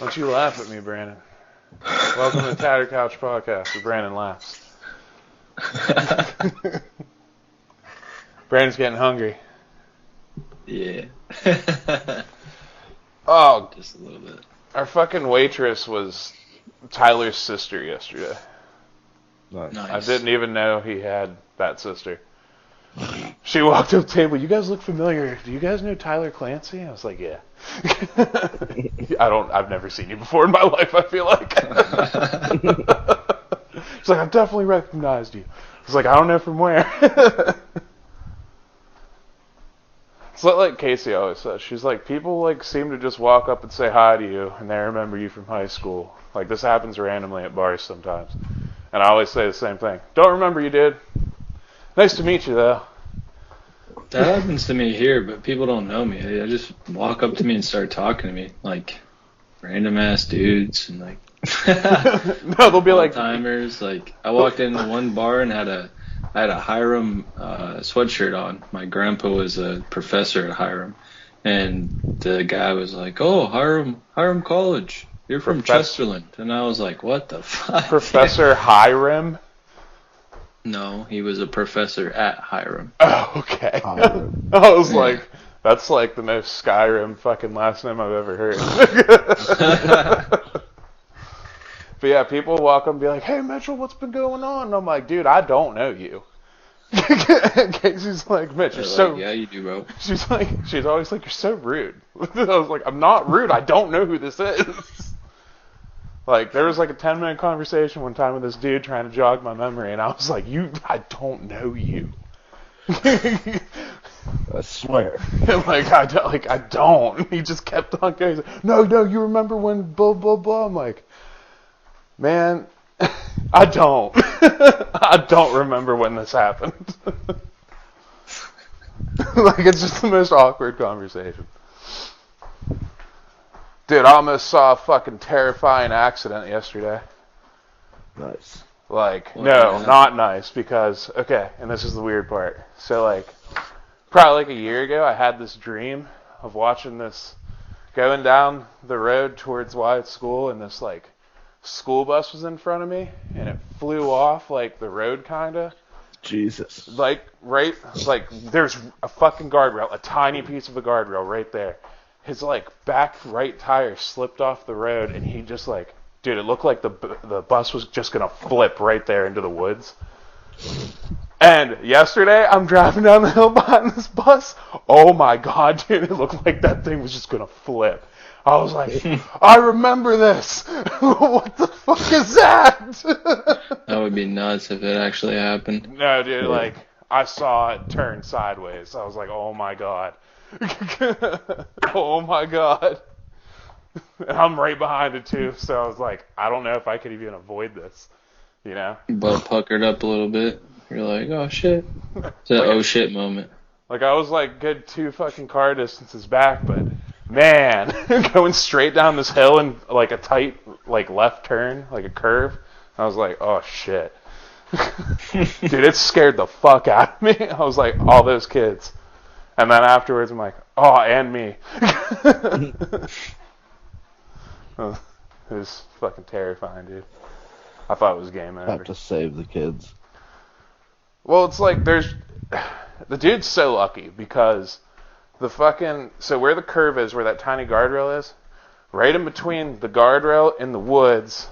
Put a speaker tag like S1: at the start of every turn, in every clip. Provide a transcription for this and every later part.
S1: Don't you laugh at me, Brandon. Welcome to the Tattered Couch Podcast where Brandon laughs. Brandon's getting hungry.
S2: Yeah.
S1: Oh,
S2: just a little bit.
S1: Our fucking waitress was Tyler's sister yesterday.
S3: Nice.
S1: I didn't even know he had that sister. She walked up to the table. You guys look familiar. Do you guys know Tyler Clancy? I was like, yeah. I've never seen you before in my life, I feel like. She's like, I've definitely recognized you. I was like, I don't know from where. It's like Casey always says. She's like, people like seem to just walk up and say hi to you, and they remember you from high school. Like, this happens randomly at bars sometimes. And I always say the same thing. Don't remember you did. Nice to meet you, though.
S2: That happens to me here, but people don't know me. They just walk up to me and start talking to me, like random ass dudes and like
S1: no, they'll be like
S2: timers. Like I walked into one bar and I had a Hiram sweatshirt on. My grandpa was a professor at Hiram, and the guy was like, "Oh, Hiram College. You're from Chesterland," and I was like, "What the fuck?"
S1: Professor Hiram.
S2: No, he was a professor at Hiram.
S1: Oh, okay. I was like, that's like the most Skyrim fucking last name I've ever heard. But yeah, people walk up and be like, hey, Mitchell, what's been going on? And I'm like, dude, I don't know you. Casey's like, Mitch, you're so...
S2: Yeah, you do, bro.
S1: She's always like, you're so rude. I was like, I'm not rude. I don't know who this is. Like, there was like a 10-minute conversation one time with this dude trying to jog my memory, and I was like, I don't know you.
S3: I swear.
S1: I don't. He just kept on going. He's like, no, you remember when blah, blah, blah. I'm like, man, I don't. I don't remember when this happened. Like, it's just the most awkward conversation. Dude, I almost saw a fucking terrifying accident yesterday.
S3: Nice.
S1: Like, no, not nice, because, okay, and this is the weird part. So, like, probably like a year ago, I had this dream of watching this, going down the road towards Wyatt's school, and this, like, school bus was in front of me, and it flew off, like, the road, kinda.
S3: Jesus.
S1: Like, right, like, there's a fucking guardrail, a tiny piece of a guardrail right there. His, like, back right tire slipped off the road, and he just, like, dude, it looked like the bus was just going to flip right there into the woods. And yesterday, I'm driving down the hill behind this bus. Oh, my God, dude, it looked like that thing was just going to flip. I was like, I remember this. What the fuck is that?
S2: That would be nuts if it actually happened.
S1: No, dude, like, I saw it turn sideways. I was like, oh, my God. Oh my God. And I'm right behind it too, so I was like, I don't know if I could even avoid this, you know?
S2: Butt puckered up a little bit. You're like, oh shit. It's an oh shit moment.
S1: Like, I was like good 2 fucking car distances back, but man, going straight down this hill in like a tight like left turn, like a curve, I was like, oh shit. Dude, it scared the fuck out of me. I was like, all those kids. And then afterwards, I'm like, oh, and me. It was fucking terrifying, dude. I thought it was game over.
S3: Have to save the kids.
S1: Well, it's like the dude's so lucky because so where the curve is, where that tiny guardrail is, right in between the guardrail and the woods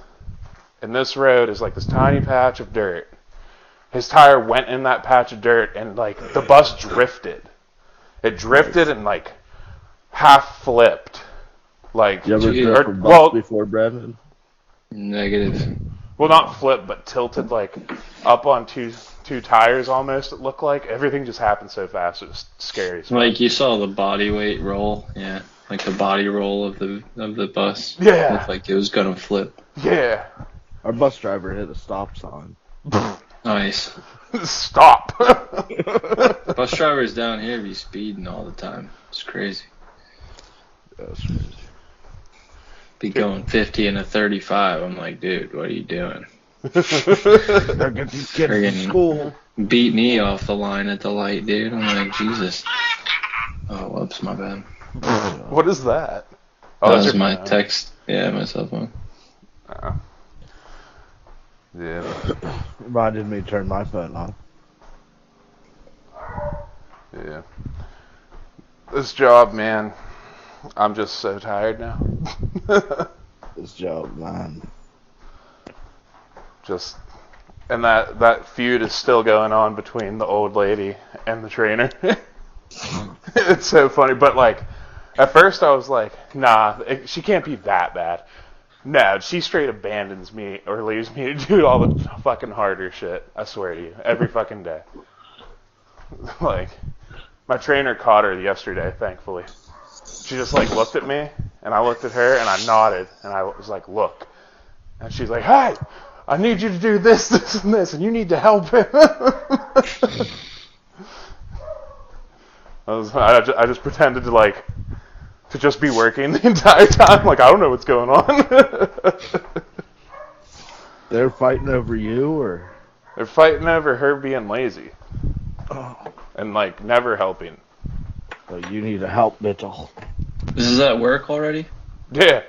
S1: and this road is like this tiny patch of dirt. His tire went in that patch of dirt and like the bus drifted. It drifted and, like, half flipped. Like,
S3: you ever driven a bus before, Brandon?
S2: Negative.
S1: Well, not flipped, but tilted, like, up on two tires almost, it looked like. Everything just happened so fast, it was scary.
S2: Like, you saw the body weight roll, yeah. Like, the body roll of the bus.
S1: Yeah.
S2: It looked like it was gonna flip.
S1: Yeah.
S3: Our bus driver hit a stop sign.
S2: Nice.
S1: Stop.
S2: Bus drivers down here be speeding all the time. It's crazy.
S3: That's crazy.
S2: Be going 50 and a 35. I'm like, dude, what are you doing?
S3: They're getting these kids to school.
S2: Beat me off the line at the light, dude. I'm like, Jesus. Oh, whoops, my bad.
S1: What is that? Oh,
S2: That
S1: that's
S2: was
S1: your
S2: my
S1: phone.
S2: text. Yeah, my cell phone.
S1: Yeah.
S3: Reminded me to turn my phone on.
S1: Yeah. This job, man. I'm just so tired now.
S3: This job, man.
S1: Just, and that feud is still going on between the old lady and the trainer. It's so funny, but like, at first I was like, nah, she can't be that bad. No, she straight abandons me or leaves me to do all the fucking harder shit. I swear to you, every fucking day. Like, my trainer caught her yesterday, thankfully. She just like looked at me, and I looked at her, and I nodded, and I was like, look. And she's like, hey, I need you to do this, this, and this, and you need to help him. I just pretended to just be working the entire time. Like, I don't know what's going on.
S3: They're fighting over you, or?
S1: They're fighting over her being lazy.
S3: Oh.
S1: And, like, never helping.
S3: So you need to help, Mitchell.
S2: This is at work already?
S1: Yeah.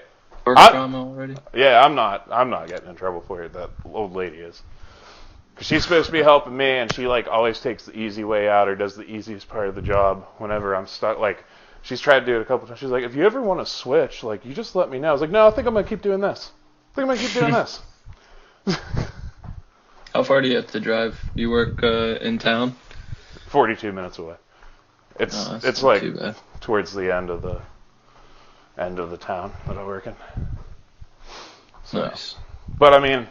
S2: Work trauma already?
S1: Yeah, I'm not getting in trouble for it. That old lady is. Because she's supposed to be helping me, and she, like, always takes the easy way out or does the easiest part of the job whenever I'm stuck. Like, she's tried to do it a couple times. She's like, if you ever want to switch, like, you just let me know. I was like, no, I think I'm going to keep doing this.
S2: How far do you have to drive? You work in town?
S1: 42 minutes away. It's like towards the end of the town that I work in. So,
S2: nice.
S1: But I mean,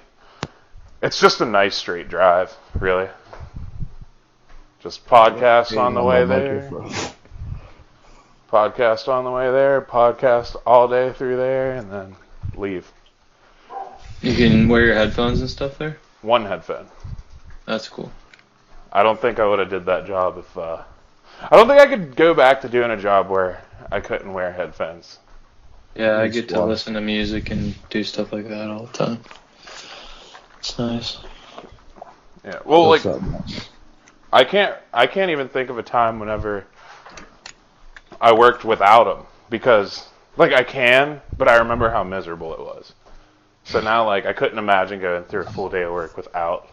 S1: it's just a nice straight drive, really. Just podcasts on the way there. Podcast on the way there. Podcast all day through there, and then leave.
S2: You can wear your headphones and stuff there?
S1: One headphone.
S2: That's cool.
S1: I don't think I would have did that job if. I don't think I could go back to doing a job where I couldn't wear headphones.
S2: Yeah, I get to listen to music and do stuff like that all the time. It's nice.
S1: Yeah. Well, like, I can't even think of a time whenever I worked without them because, like, I can, but I remember how miserable it was. So now, like, I couldn't imagine going through a full day of work without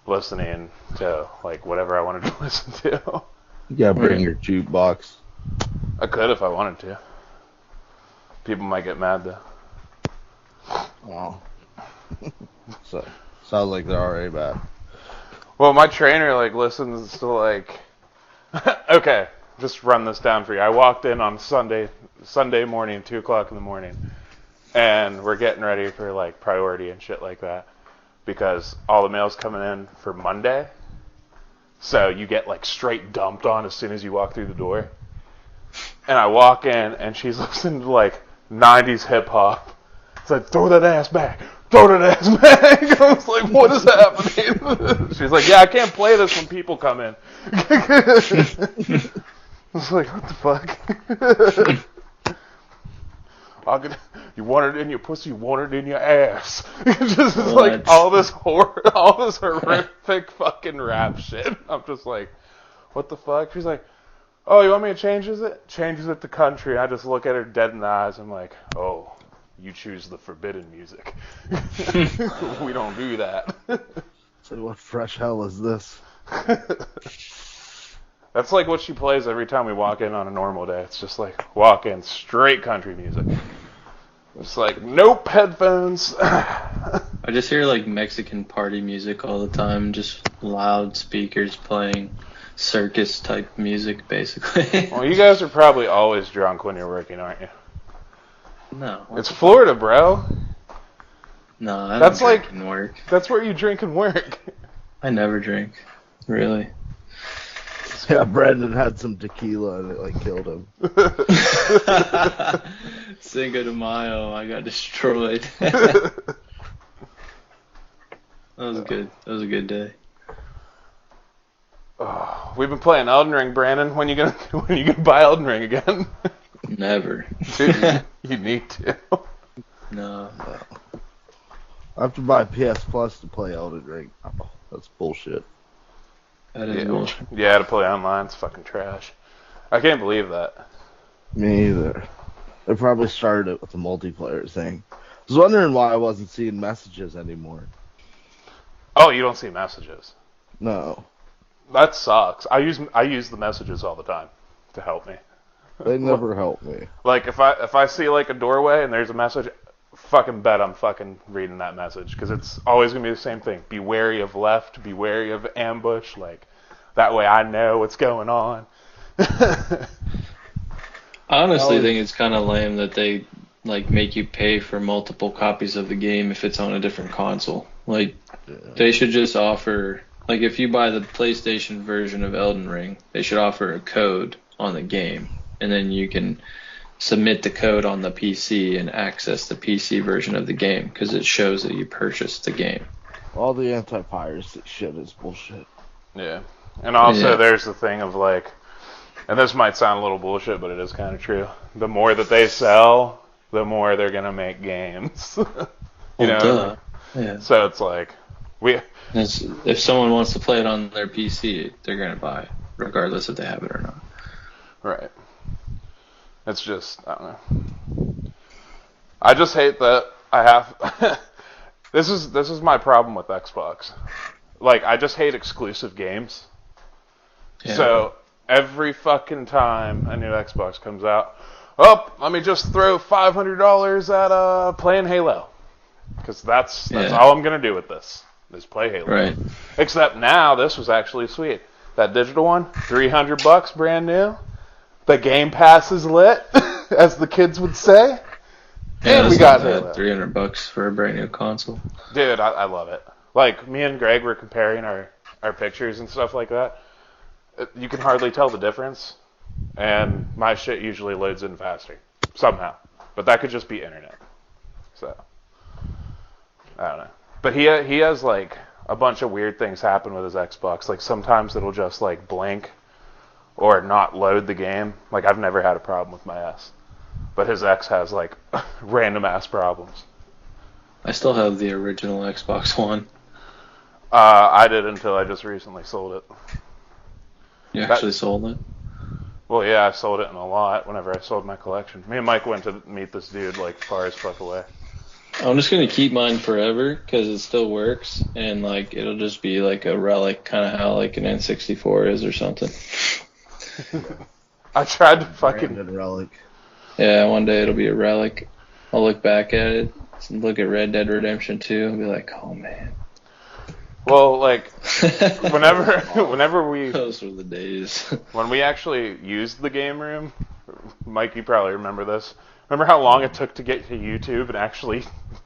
S1: listening to, like, whatever I wanted to listen to.
S3: You gotta bring your jukebox.
S1: I could if I wanted to. People might get mad, though.
S3: Oh. So, sounds like they're already bad.
S1: Well, my trainer, like, listens to, like... Okay, just run this down for you. I walked in on Sunday morning, 2 o'clock in the morning, and we're getting ready for, like, priority and shit like that because all the mail's coming in for Monday. So you get, like, straight dumped on as soon as you walk through the door. And I walk in, and she's listening to, like, 90s hip-hop. It's like, throw that ass back. Throw that ass back. I was like, what is happening? She's like, yeah, I can't play this when people come in. I was like, what the fuck? You want it in your pussy, you want it in your ass. Just like all this horrific fucking rap shit. I'm just like, what the fuck? She's like, oh, you want me to changes it to country. I just look at her dead in the eyes. I'm like, oh, you choose the forbidden music. We don't do that.
S3: So what fresh hell is this?
S1: That's like what she plays every time we walk in on a normal day. It's just like, walk in, straight country music. It's like, nope, headphones.
S2: I just hear like Mexican party music all the time, just loud speakers playing circus type music, basically.
S1: Well, you guys are probably always drunk when you're working, aren't you?
S2: No.
S1: It's Florida, bro.
S2: No, I don't drink and work.
S1: That's where you drink and work.
S2: I never drink, really.
S3: Yeah, Brandon had some tequila and it like killed him.
S2: Cinco de Mayo, I got destroyed. That was good. That was a good day.
S1: Oh, we've been playing Elden Ring, Brandon. When you gonna buy Elden Ring again?
S2: Never.
S1: Dude, you need to.
S2: No.
S3: I have to buy PS Plus to play Elden Ring. Oh, that's bullshit.
S2: That is bullshit.
S1: Yeah, to play online, it's fucking trash. I can't believe that.
S3: Me either. They probably started it with the multiplayer thing. I was wondering why I wasn't seeing messages anymore.
S1: Oh, you don't see messages.
S3: No.
S1: That sucks. I use the messages all the time to help me.
S3: They never help me.
S1: Like if I see like a doorway and there's a message, fucking bet I'm fucking reading that message because it's always gonna be the same thing. Be wary of left. Be wary of ambush. Like that way I know what's going on.
S2: I honestly think it's kind of lame that they like make you pay for multiple copies of the game if it's on a different console. Like they should just offer, like if you buy the PlayStation version of Elden Ring, they should offer a code on the game, and then you can submit the code on the PC and access the PC version of the game because it shows that you purchased the game.
S3: All the anti-piracy shit is bullshit.
S1: Yeah, and also there's the thing of like, and this might sound a little bullshit, but it is kind of true. The more that they sell, the more they're gonna make games. you know.
S2: Duh. Yeah.
S1: So it's like
S2: if someone wants to play it on their PC, they're gonna buy it, regardless if they have it or not.
S1: Right. It's just I don't know. I just hate that I have. This is my problem with Xbox. Like I just hate exclusive games.
S2: Yeah.
S1: So every fucking time a new Xbox comes out, oh, let me just throw $500 at playing Halo, because that's all I'm gonna do with this is play Halo.
S2: Right.
S1: Except now this was actually sweet. That digital one, $300 brand new. The Game Pass is lit, as the kids would say.
S2: Yeah,
S1: and we got Halo.
S2: $300 for a brand new console.
S1: Dude, I love it. Like me and Greg were comparing our pictures and stuff like that. You can hardly tell the difference, and my shit usually loads in faster somehow. But that could just be internet. So I don't know. But he has like a bunch of weird things happen with his Xbox. Like sometimes it'll just like blink or not load the game. Like I've never had a problem with my S, but his X has like random ass problems.
S2: I still have the original Xbox One.
S1: I did until I just recently sold it.
S2: You actually sold it?
S1: Well, yeah, I sold it in a lot whenever I sold my collection. Me and Mike went to meet this dude like far as fuck away.
S2: I'm just going to keep mine forever because it still works, and like it'll just be like a relic, kind of how like an N64 is or something.
S1: I tried to fucking...
S3: Branded relic.
S2: Yeah, one day it'll be a relic. I'll look back at it, look at Red Dead Redemption 2, and be like, oh man.
S1: Well, like, whenever we...
S2: Those were the days.
S1: When we actually used the game room, Mike, you probably remember this. Remember how long it took to get to YouTube and actually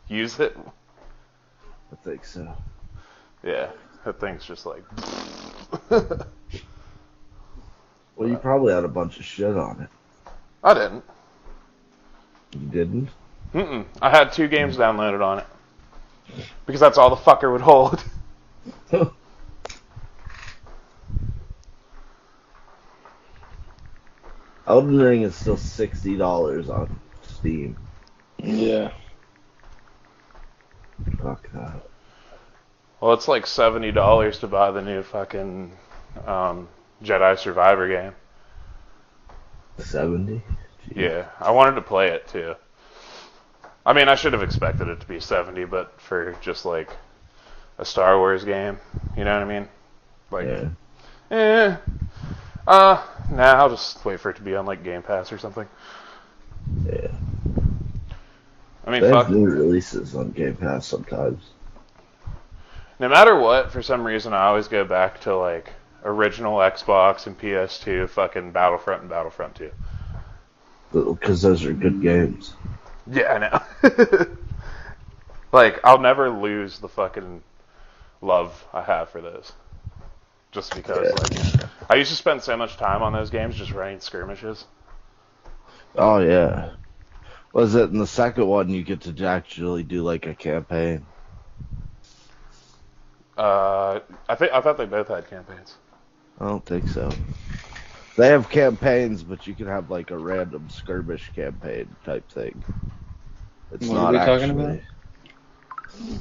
S1: use it?
S3: I think so.
S1: Yeah, that thing's just like...
S3: Well, you probably had a bunch of shit on it.
S1: I didn't.
S3: You didn't?
S1: Mm-mm. I had 2 games downloaded on it. Because that's all the fucker would hold.
S3: Elden Ring is still $60 on Steam.
S2: Yeah.
S3: Fuck that.
S1: Well, it's like $70 to buy the new fucking Jedi Survivor game.
S3: 70? Jeez.
S1: Yeah, I wanted to play it too. I mean, I should have expected it to be 70, but for just like a Star Wars game, you know what I mean? Like,
S3: Yeah.
S1: Nah, I'll just wait for it to be on like Game Pass or something.
S3: Yeah.
S1: I mean,
S3: They
S1: fuck.
S3: have new releases on Game Pass sometimes.
S1: No matter what, for some reason, I always go back to like original Xbox and PS2, fucking Battlefront and Battlefront 2.
S3: Because those are good games.
S1: Yeah, I know. Like, I'll never lose the fucking love I have for those. Just because, like, I used to spend so much time on those games just running skirmishes.
S3: Oh, yeah. Was it in the second one you get to actually do, like, a campaign?
S1: I thought they both had campaigns.
S3: I don't think so. They have campaigns, but you can have, like, a random skirmish campaign type thing. It's
S2: What
S3: not
S2: are we talking
S3: actually...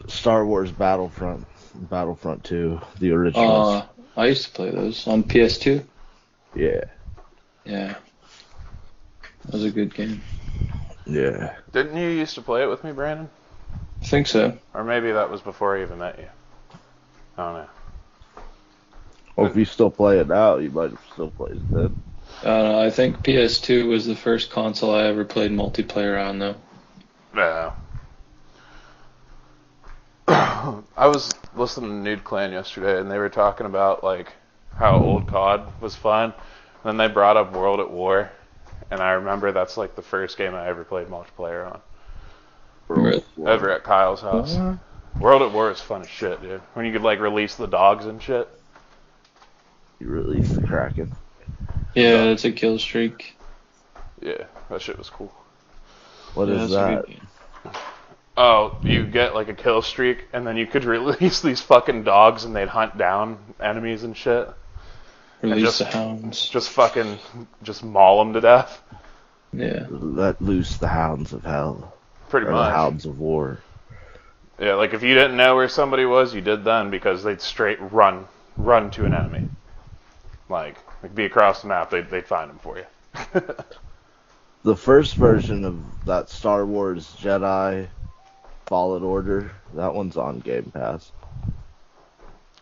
S3: Star Wars Battlefront 2, the originals.
S2: I used to play those on PS2.
S3: Yeah.
S2: Yeah. That was a good game.
S3: Yeah.
S1: Didn't you used to play it with me, Brandon?
S2: I think so.
S1: Or maybe that was before I even met you. I don't know.
S3: Well, if you still play it now, you might have still played it then.
S2: I think PS2 was the first console I ever played multiplayer on, though.
S1: Yeah. I was listening to Nude Clan yesterday, and they were talking about like how old COD was fun. Then they brought up World at War, and I remember that's like the first game I ever played multiplayer on. Over at Kyle's house. World at War is fun as shit, dude. When you could like release the dogs and shit.
S3: You release the Kraken.
S2: Yeah, it's a kill streak.
S1: Yeah, that shit was cool.
S3: What is that?
S1: Oh, you get like a kill streak, and then you could release these fucking dogs, and they'd hunt down enemies and shit.
S2: Release the hounds.
S1: Just maul them to death.
S2: Yeah.
S3: Let loose the hounds of hell.
S1: Pretty much.
S3: The hounds of war.
S1: Yeah, like if you didn't know where somebody was, you did then, because they'd straight run to an enemy. Like be across the map, they'd find them for you.
S3: The first version of that Star Wars Jedi Fallen Order, that one's on Game Pass.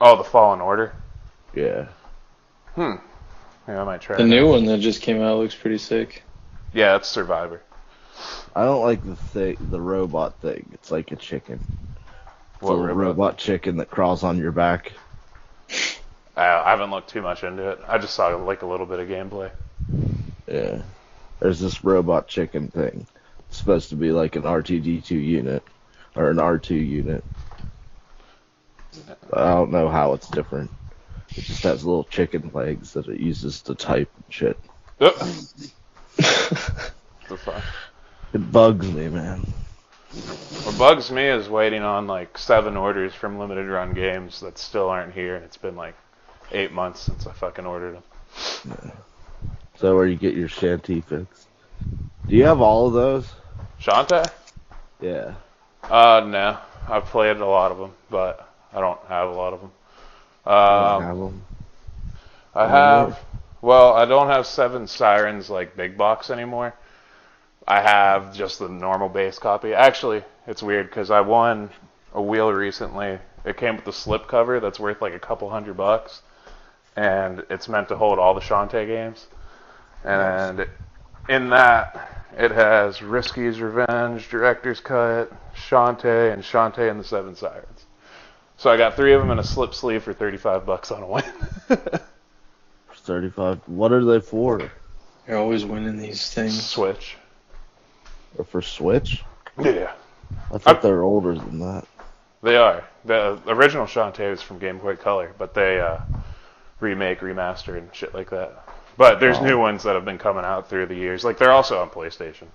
S1: Oh, the Fallen Order?
S3: Yeah.
S1: Yeah, I might try
S2: The new one that just came out looks pretty sick.
S1: Yeah, it's Survivor.
S3: I don't like the robot thing. It's like a chicken. It's a little robot chicken that crawls on your back.
S1: I haven't looked too much into it. I just saw like a little bit of gameplay.
S3: Yeah. There's this robot chicken thing. It's supposed to be like an RTD2 unit. Or an R2 unit. But I don't know how it's different. It just has little chicken legs that it uses to type and shit. It bugs me, man.
S1: What bugs me is waiting on like 7 orders from limited run games that still aren't here, and it's been like 8 months since I fucking ordered them.
S3: Yeah. So where you get your shanty fix? Do you have all of those?
S1: Shantae?
S3: Yeah.
S1: No. I've played a lot of them, but I don't have a lot of them.
S3: Have them?
S1: I have. Well, I don't have 7 Sirens like big box anymore. I have just the normal base copy. Actually, it's weird because I won a wheel recently. It came with the slip cover that's worth like a couple $100, and it's meant to hold all the Shantae games. And in that, it has Risky's Revenge, Director's Cut, Shantae, and Shantae and the 7 Sirens. So I got 3 of them in a slip sleeve for $35 on a win.
S3: 35. What are they for?
S2: You're always winning these things.
S1: Switch.
S3: Or for Switch?
S1: Yeah.
S3: I thought they were older than that.
S1: They are. The original Shantae was from Game Boy Color, but they remake, remaster, and shit like that. But there's new ones that have been coming out through the years. Like they're also on PlayStation.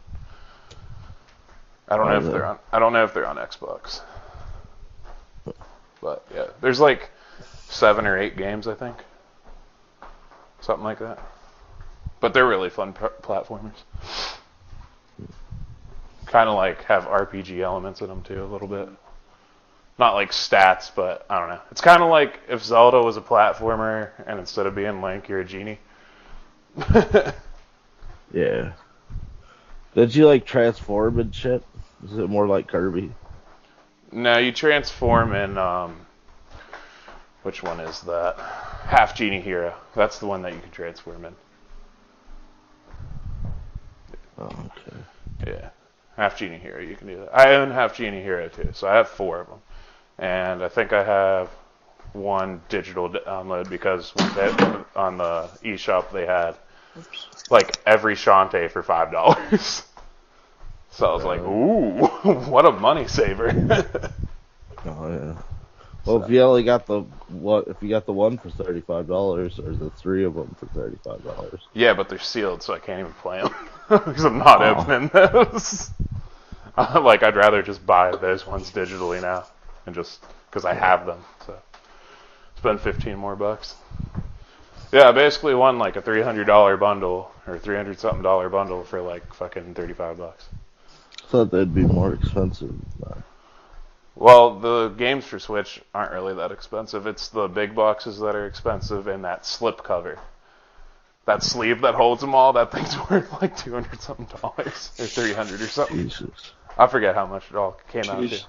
S1: I don't know if they're on Xbox. But yeah, there's like 7 or 8 games, I think. Something like that. But they're really fun platformers. Kind of like have RPG elements in them too, a little bit. Not like stats, but I don't know. It's kind of like if Zelda was a platformer and instead of being Link, you're a genie.
S3: Yeah. Did you like transform and shit? Is it more like Kirby?
S1: No, you transform in, which one is that? Half Genie Hero. That's the one that you can transform in.
S3: Oh, okay.
S1: Yeah. Half Genie Hero, you can do that. I own Half Genie Hero too, so I have 4 of them. And I think I have 1 digital download because on the eShop they had like every Shantae for $5. So I was like, ooh, what a money saver.
S3: Oh yeah. Well, if you only got the one for $35, or the 3 of them for $35.
S1: Yeah, but they're sealed, so I can't even play them because I'm not opening those. Like, I'd rather just buy those ones digitally now, and just because I have them. So spend $15 more. Yeah, I basically won like a $300 bundle or $300 something bundle for like fucking $35.
S3: Thought they'd be more expensive than that.
S1: Well, the games for Switch aren't really that expensive. It's the big boxes that are expensive and that slip cover. that sleeve that holds them all, that thing's worth like $200 something or $300 or something.
S3: Jesus.
S1: I forget how much it all came out to.
S2: Jeez.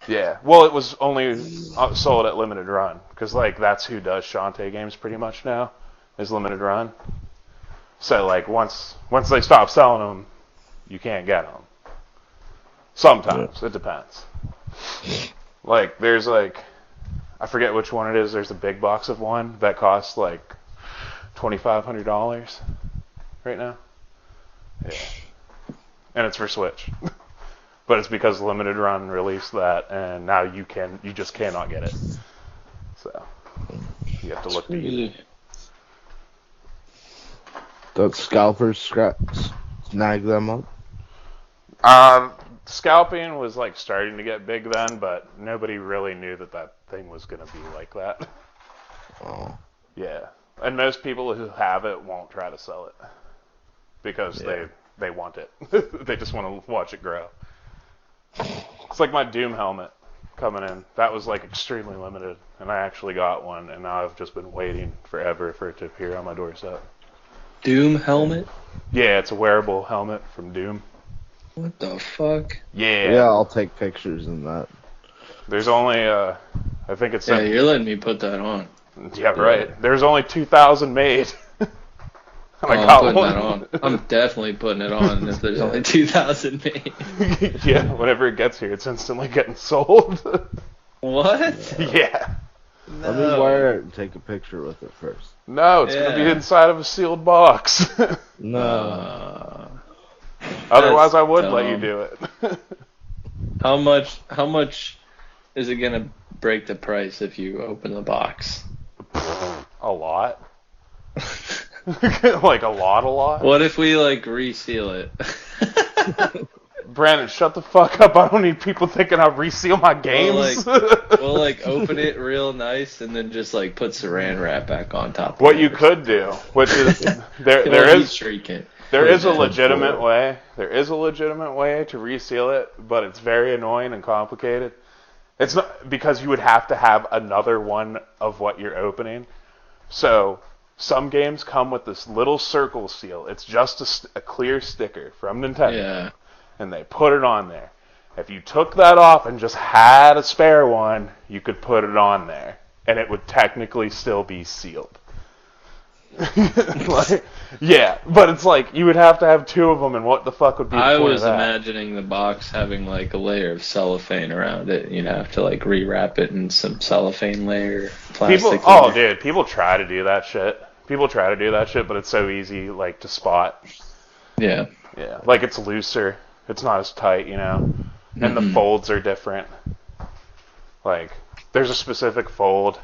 S1: Yeah, well, it was only sold at limited run because like that's who does Shantae games pretty much now, is limited run. So like once they stop selling them, you can't get them. Sometimes it depends. Like there's like I forget which one it is. There's a big box of one that costs like $2,500 right now. Yeah, and it's for Switch. But it's because Limited Run released that, and now you just cannot get it. So you have to look deep.
S3: Don't scalpers snag them up?
S1: Scalping was like starting to get big then, but nobody really knew that thing was going to be like that.
S3: Oh.
S1: Yeah, and most people who have it won't try to sell it because they want it. They just want to watch it grow. It's like my Doom helmet coming in. That was like extremely limited, and I actually got one, and now I've just been waiting forever for it to appear on my doorstep.
S2: Doom helmet?
S1: Yeah, it's a wearable helmet from Doom.
S2: What the fuck?
S1: Yeah.
S3: Yeah, I'll take pictures in that.
S1: There's only, I think it's...
S2: Yeah, you're letting me put that on.
S1: Yeah, right. There's only 2,000 made.
S2: I'm putting that on. I'm definitely putting it on if there's only 2,000 made.
S1: Yeah, whenever it gets here, it's instantly getting sold.
S2: What?
S1: Yeah.
S2: No.
S3: Let me wire it and take a picture with it first.
S1: No, it's going to be inside of a sealed box.
S3: No.
S1: Otherwise, I would let you do it.
S2: How much is it going to break the price if you open the box?
S1: A lot. Like a lot?
S2: What if we like reseal it?
S1: Brandon, shut the fuck up. I don't need people thinking I reseal my games.
S2: We'll like open it real nice and then just like put saran wrap back on top of it.
S1: What you could do, which is there is a legitimate way. There is a legitimate way to reseal it, but it's very annoying and complicated. It's not because you would have to have another one of what you're opening. So some games come with this little circle seal. It's just a clear sticker from Nintendo.
S2: Yeah.
S1: And they put it on there. If you took that off and just had a spare one, you could put it on there. And it would technically still be sealed. Yeah, but it's like, you would have to have two of them, and what the fuck would be the point
S2: I was
S1: of that?
S2: imagining the box having like a layer of cellophane around it. You'd have to like rewrap it in some cellophane layer, plastic layer.
S1: Dude, people try to do that shit. But it's so easy, like, to spot.
S2: Yeah.
S1: Yeah, like, it's looser. It's not as tight, you know? And the folds are different. Like, there's a specific fold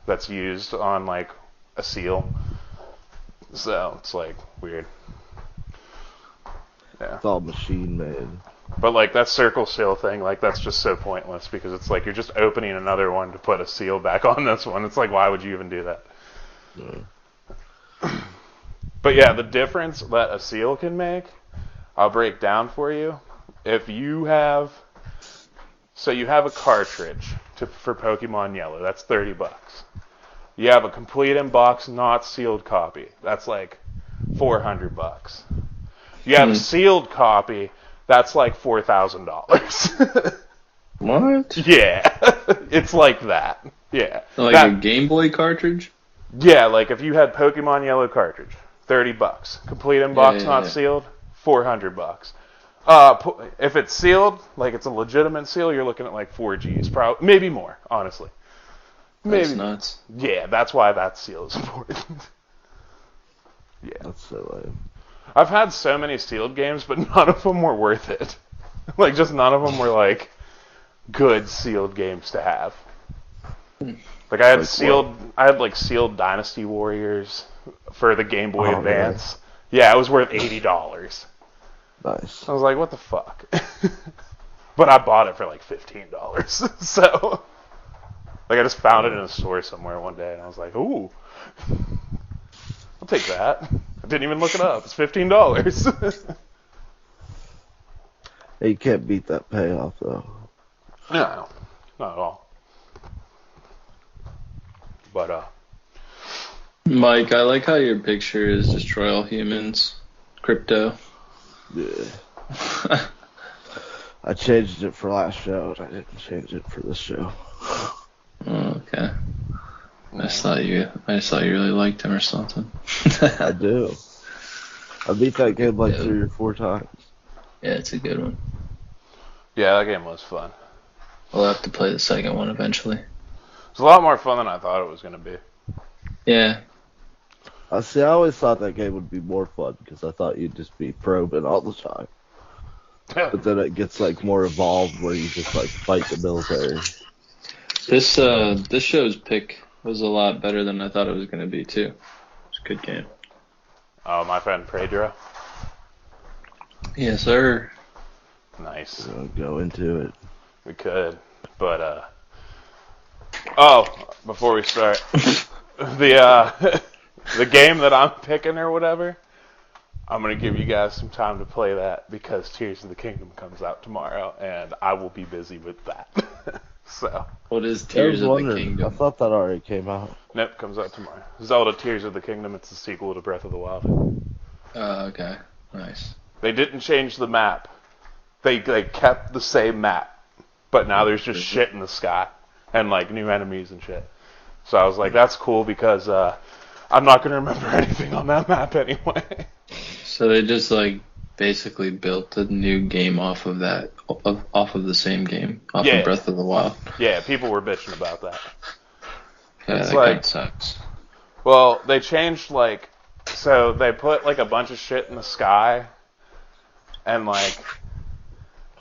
S1: that's used on, like, a seal. So, it's, like, weird. Yeah.
S3: It's all machine made.
S1: But, like, that circle seal thing, like, that's just so pointless because it's like you're just opening another one to put a seal back on this one. It's like, why would you even do that?
S3: Yeah.
S1: But, yeah, the difference that a seal can make, I'll break down for you. If you have... So you have a cartridge for Pokemon Yellow. That's $30. You have a complete in-box, not sealed copy. That's like $400. You have a sealed copy. That's like $4,000.
S2: What?
S1: Yeah, it's like that. Yeah,
S2: Like a Game Boy cartridge?
S1: Yeah, like if you had Pokemon Yellow cartridge, $30. Complete in-box, not sealed, $400. If it's sealed, like it's a legitimate seal, you're looking at like 4Gs, probably maybe more, honestly. Maybe.
S2: That's nuts.
S1: Yeah, that's why that seal is important. Yeah.
S3: That's so lame.
S1: I've had so many sealed games, but none of them were worth it. Like, just none of them were like good sealed games to have. Like I had sealed Dynasty Warriors for the Game Boy Advance. Really? Yeah, it was worth $80.
S3: Nice.
S1: I was like, what the fuck? But I bought it for like $15. So, like, I just found it in a store somewhere one day, and I was like, ooh, I'll take that. I didn't even look it up. It's $15.
S3: Hey, you can't beat that payoff, though.
S1: No, not at all. But,
S2: Mike, I like how your picture is destroy all humans, crypto.
S3: Yeah. I changed it for last show, and I didn't change it for this show.
S2: Oh, okay. I just thought you really liked him or something.
S3: I do. I beat that game like 3 or 4 times.
S2: Yeah, it's a good one.
S1: Yeah, that game was fun.
S2: We'll have to play the second one eventually.
S1: It's a lot more fun than I thought it was going to be.
S2: Yeah.
S3: I always thought that game would be more fun because I thought you'd just be probing all the time. But then it gets like more evolved where you just like fight the military.
S2: This show's pick was a lot better than I thought it was going to be too. It's a good game.
S1: Oh, My Friend Pedro.
S2: Yes, sir.
S1: Nice.
S3: We'll go into it.
S1: We could, but oh, before we start, the game that I'm picking or whatever, I'm gonna give you guys some time to play that because Tears of the Kingdom comes out tomorrow, and I will be busy with that. So.
S2: What is Tears of the Kingdom?
S3: I thought that already came out.
S1: Nope, comes out tomorrow. Zelda Tears of the Kingdom. It's the sequel to Breath of the Wild.
S2: Okay, nice.
S1: They didn't change the map. They kept the same map, but now there's just shit in the sky and like new enemies and shit. So I was like, that's cool because I'm not gonna remember anything on that map anyway.
S2: So they just like basically built a new game off of that, off of the same game, off of Breath of the Wild.
S1: Yeah, people were bitching about that.
S2: Yeah,
S1: it's
S2: that
S1: like,
S2: kind of sucks.
S1: Well, they changed so they put like a bunch of shit in the sky, and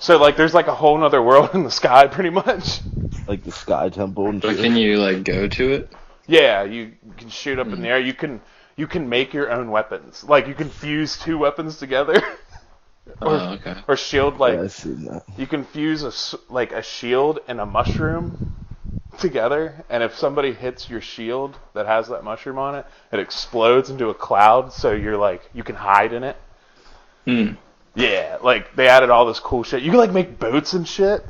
S1: there's like a whole nother world in the sky pretty much.
S3: Like the Sky Temple and shit.
S2: But can you like go to it?
S1: Yeah, you can shoot up in the air. You can make your own weapons. Like you can fuse 2 weapons together.
S2: Okay.
S1: Or shield
S3: Yeah, I've seen that.
S1: you can fuse a shield and a mushroom together, and if somebody hits your shield that has that mushroom on it, it explodes into a cloud, so you can hide in it. Yeah, like they added all this cool shit. You can like make boats and shit.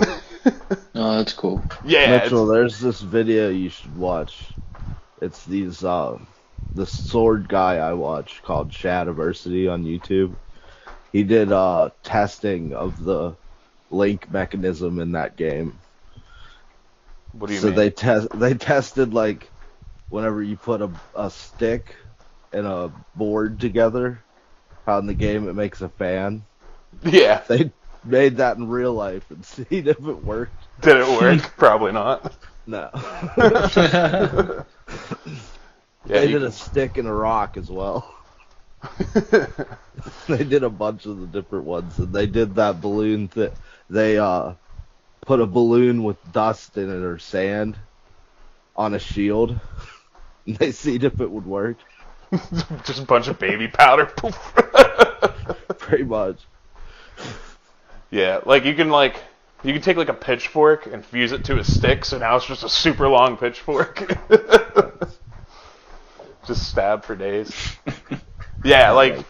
S2: Oh, that's cool.
S1: Yeah.
S3: Mitchell, there's this video you should watch. It's the sword guy I watch called Shadiversity on YouTube. He did testing of the link mechanism in that game.
S1: What do you mean?
S3: So they tested like whenever you put a stick and a board together, how in the game it makes a fan.
S1: Yeah.
S3: They made that in real life and seen if it worked.
S1: Did it work? Probably not.
S3: No.
S1: Yeah,
S3: they did a stick and a rock as well. They did a bunch of the different ones, and they did that balloon that they put a balloon with dust in it or sand on a shield. And they seen if it would work.
S1: Just a bunch of baby powder.
S3: Pretty much.
S1: Yeah, like you can take like a pitchfork and fuse it to a stick, so now it's just a super long pitchfork. Just stab for days. Yeah, like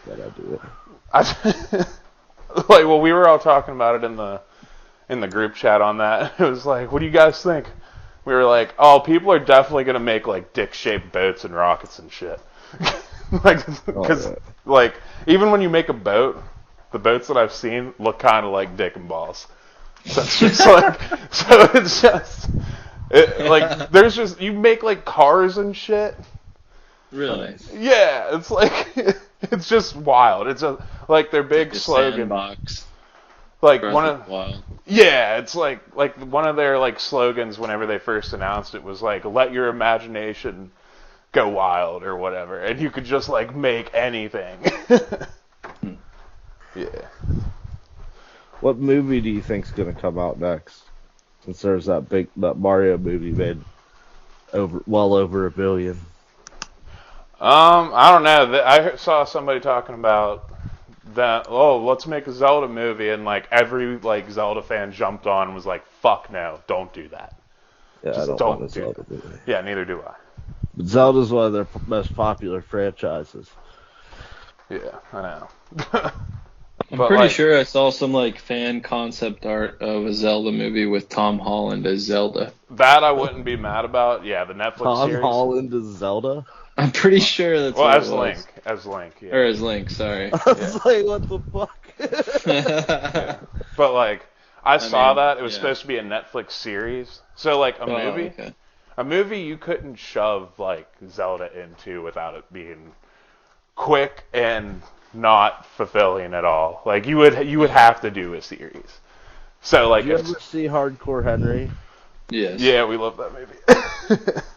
S1: we were all talking about it in the group chat on that. It was like, what do you guys think? We were like, oh, people are definitely gonna make like dick-shaped boats and rockets and shit. Because even when you make a boat, the boats that I've seen look kind of like dick and balls. So it's just there's just you make like cars and shit.
S2: Really?
S1: Yeah, it's like it's just wild. It's like their big slogan.
S2: Sandbox.
S1: Like
S2: Breath
S1: one
S2: of
S1: of
S2: Wild.
S1: Yeah, it's like one of their like slogans whenever they first announced it was like, let your imagination go wild or whatever, and you could just like make anything. Yeah.
S3: What movie do you think's gonna come out next? Since there's that Mario movie made well over $1 billion.
S1: I don't know. I saw somebody talking about that. Oh, let's make a Zelda movie, and like every like Zelda fan jumped on and was like, "Fuck no, don't do that."
S3: Yeah,
S1: Just
S3: I don't want a Zelda movie.
S1: Yeah, neither do I.
S3: But Zelda's one of their most popular franchises.
S1: Yeah, I know.
S2: I'm pretty sure I saw some like fan concept art of a Zelda movie with Tom Holland as Zelda.
S1: That I wouldn't be mad about. Yeah, the Netflix
S3: Tom
S1: series.
S3: Holland as Zelda?
S2: I'm pretty sure that's
S1: Well,
S2: what
S1: as
S2: it was.
S1: Link, yeah.
S2: Or as Link, sorry.
S3: I was like, what the fuck?
S1: Yeah. But like, I saw
S2: mean,
S1: that it was
S2: yeah.
S1: supposed to be a Netflix series. So like
S2: Oh, okay.
S1: a movie you couldn't shove like Zelda into without it being quick and not fulfilling at all. Like you would have to do a series. So like,
S3: Did you ever see Hardcore Henry?
S2: Yes.
S1: yeah, we love that movie.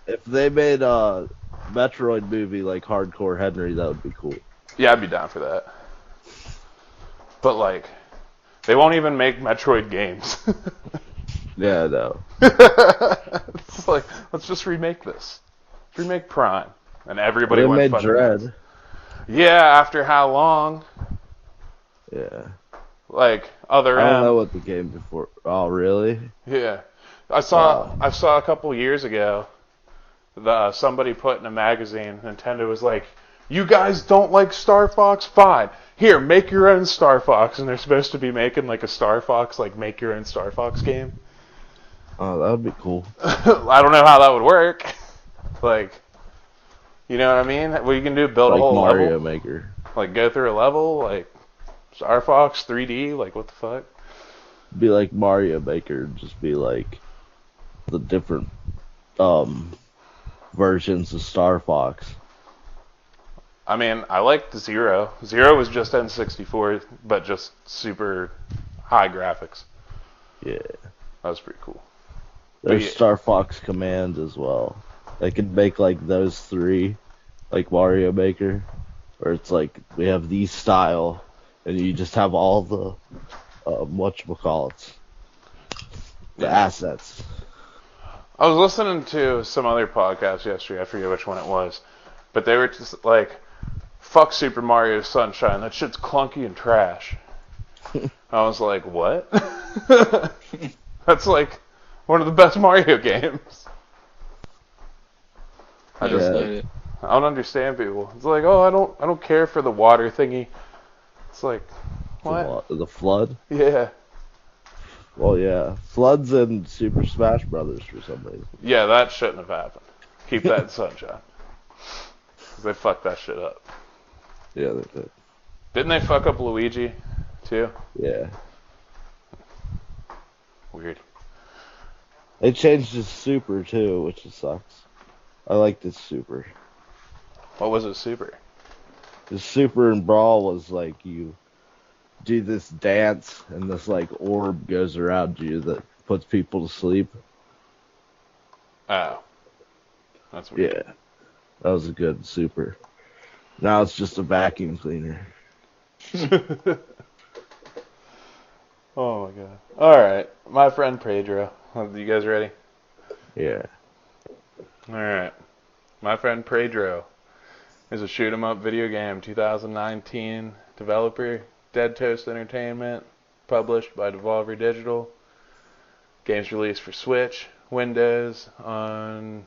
S3: If they made a Metroid movie like Hardcore Henry, that would be cool.
S1: Yeah, I'd be down for that. But like, they won't even make Metroid games.
S3: Yeah, no.
S1: It's like, let's just remake this. Remake Prime, and everybody
S3: They
S1: went
S3: made
S1: fucking
S3: Dread.
S1: nuts. Yeah, after how long?
S3: Yeah.
S1: Like Other
S3: I don't
S1: M.
S3: know what the game before. Oh, really?
S1: Yeah, I saw a couple years ago. Somebody put in a magazine. Nintendo was like, "You guys don't like Star Fox? Fine. Here, make your own Star Fox." And they're supposed to be making like a Star Fox, like make your own Star Fox game.
S3: Oh, that would be cool.
S1: I don't know how that would work. Like, you know what I mean? What you can do, build
S3: Like
S1: a whole
S3: Mario
S1: level,
S3: Maker.
S1: like go through a level, like Star Fox 3D, like what the fuck?
S3: Be like Mario Maker, just be like the different versions of Star Fox.
S1: I mean, I liked Zero. Zero was just N64, but just super high graphics.
S3: Yeah.
S1: That was pretty cool.
S3: There's
S1: yeah.
S3: Star Fox Command as well. They could make like those three, like Mario Maker, where it's like we have these style, and you just have all the whatchamacallits, the assets.
S1: I was listening to some other podcast yesterday. I forget which one it was, but they were just like, "Fuck Super Mario Sunshine. That shit's clunky and trash." I was like, "What?" That's like one of the best Mario games. I don't understand people. It's like, "Oh, I don't care for the water thingy." It's like, what?
S3: The Flood?
S1: Yeah.
S3: Well, yeah. Floods in Super Smash Brothers for some reason.
S1: Yeah, that shouldn't have happened. Keep that in Sunshine. They fucked that shit up.
S3: Yeah, they did.
S1: Didn't they fuck up Luigi, too?
S3: Yeah.
S1: Weird.
S3: They changed his Super, too, which sucks. I liked his Super.
S1: What was it, Super?
S3: His Super in Brawl was like you do this dance and this like orb goes around you that puts people to sleep.
S1: Oh. That's weird.
S3: Yeah. That was a good Super. Now it's just a vacuum cleaner.
S1: Oh my god. Alright. My Friend Pedro. You guys ready?
S3: Yeah.
S1: Alright. My Friend Pedro is a shoot 'em up video game, 2019. Developer, Dead Toast Entertainment. Published by Devolver Digital. Game's released for Switch, Windows on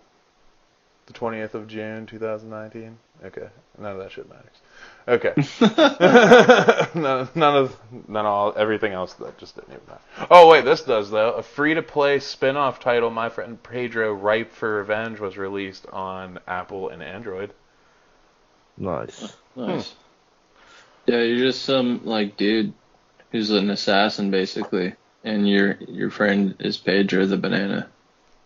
S1: the 20th of June, 2019. Okay. None of that shit matters. Okay. Everything else that just didn't even matter. Oh, wait, this does, though. A free-to-play spin-off title, My Friend Pedro, Ripe for Revenge, was released on Apple and Android.
S3: Nice.
S2: Nice. Yeah, you're just some, like, dude who's an assassin, basically. And your friend is Pedro the banana.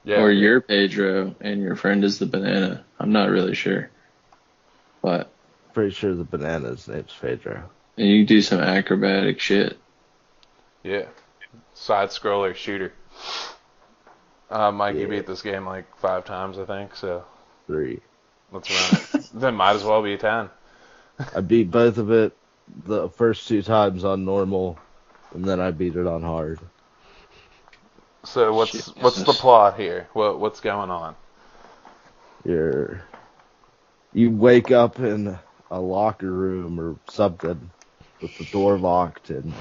S1: Yeah.
S2: Or you're Pedro and your friend is the banana. I'm not really sure. But
S3: Pretty sure the banana's name's Pedro.
S2: and you do some acrobatic shit.
S1: Yeah. Side-scroller shooter. Mike, you
S3: Yeah.
S1: beat this game like 5 times, I think, so
S3: 3.
S1: let's run it. Then might as well be 10.
S3: I beat both of it the first 2 times on normal, and then I beat it on hard.
S1: So what's the plot here? What's going on?
S3: You wake up in a locker room or something with the door locked, and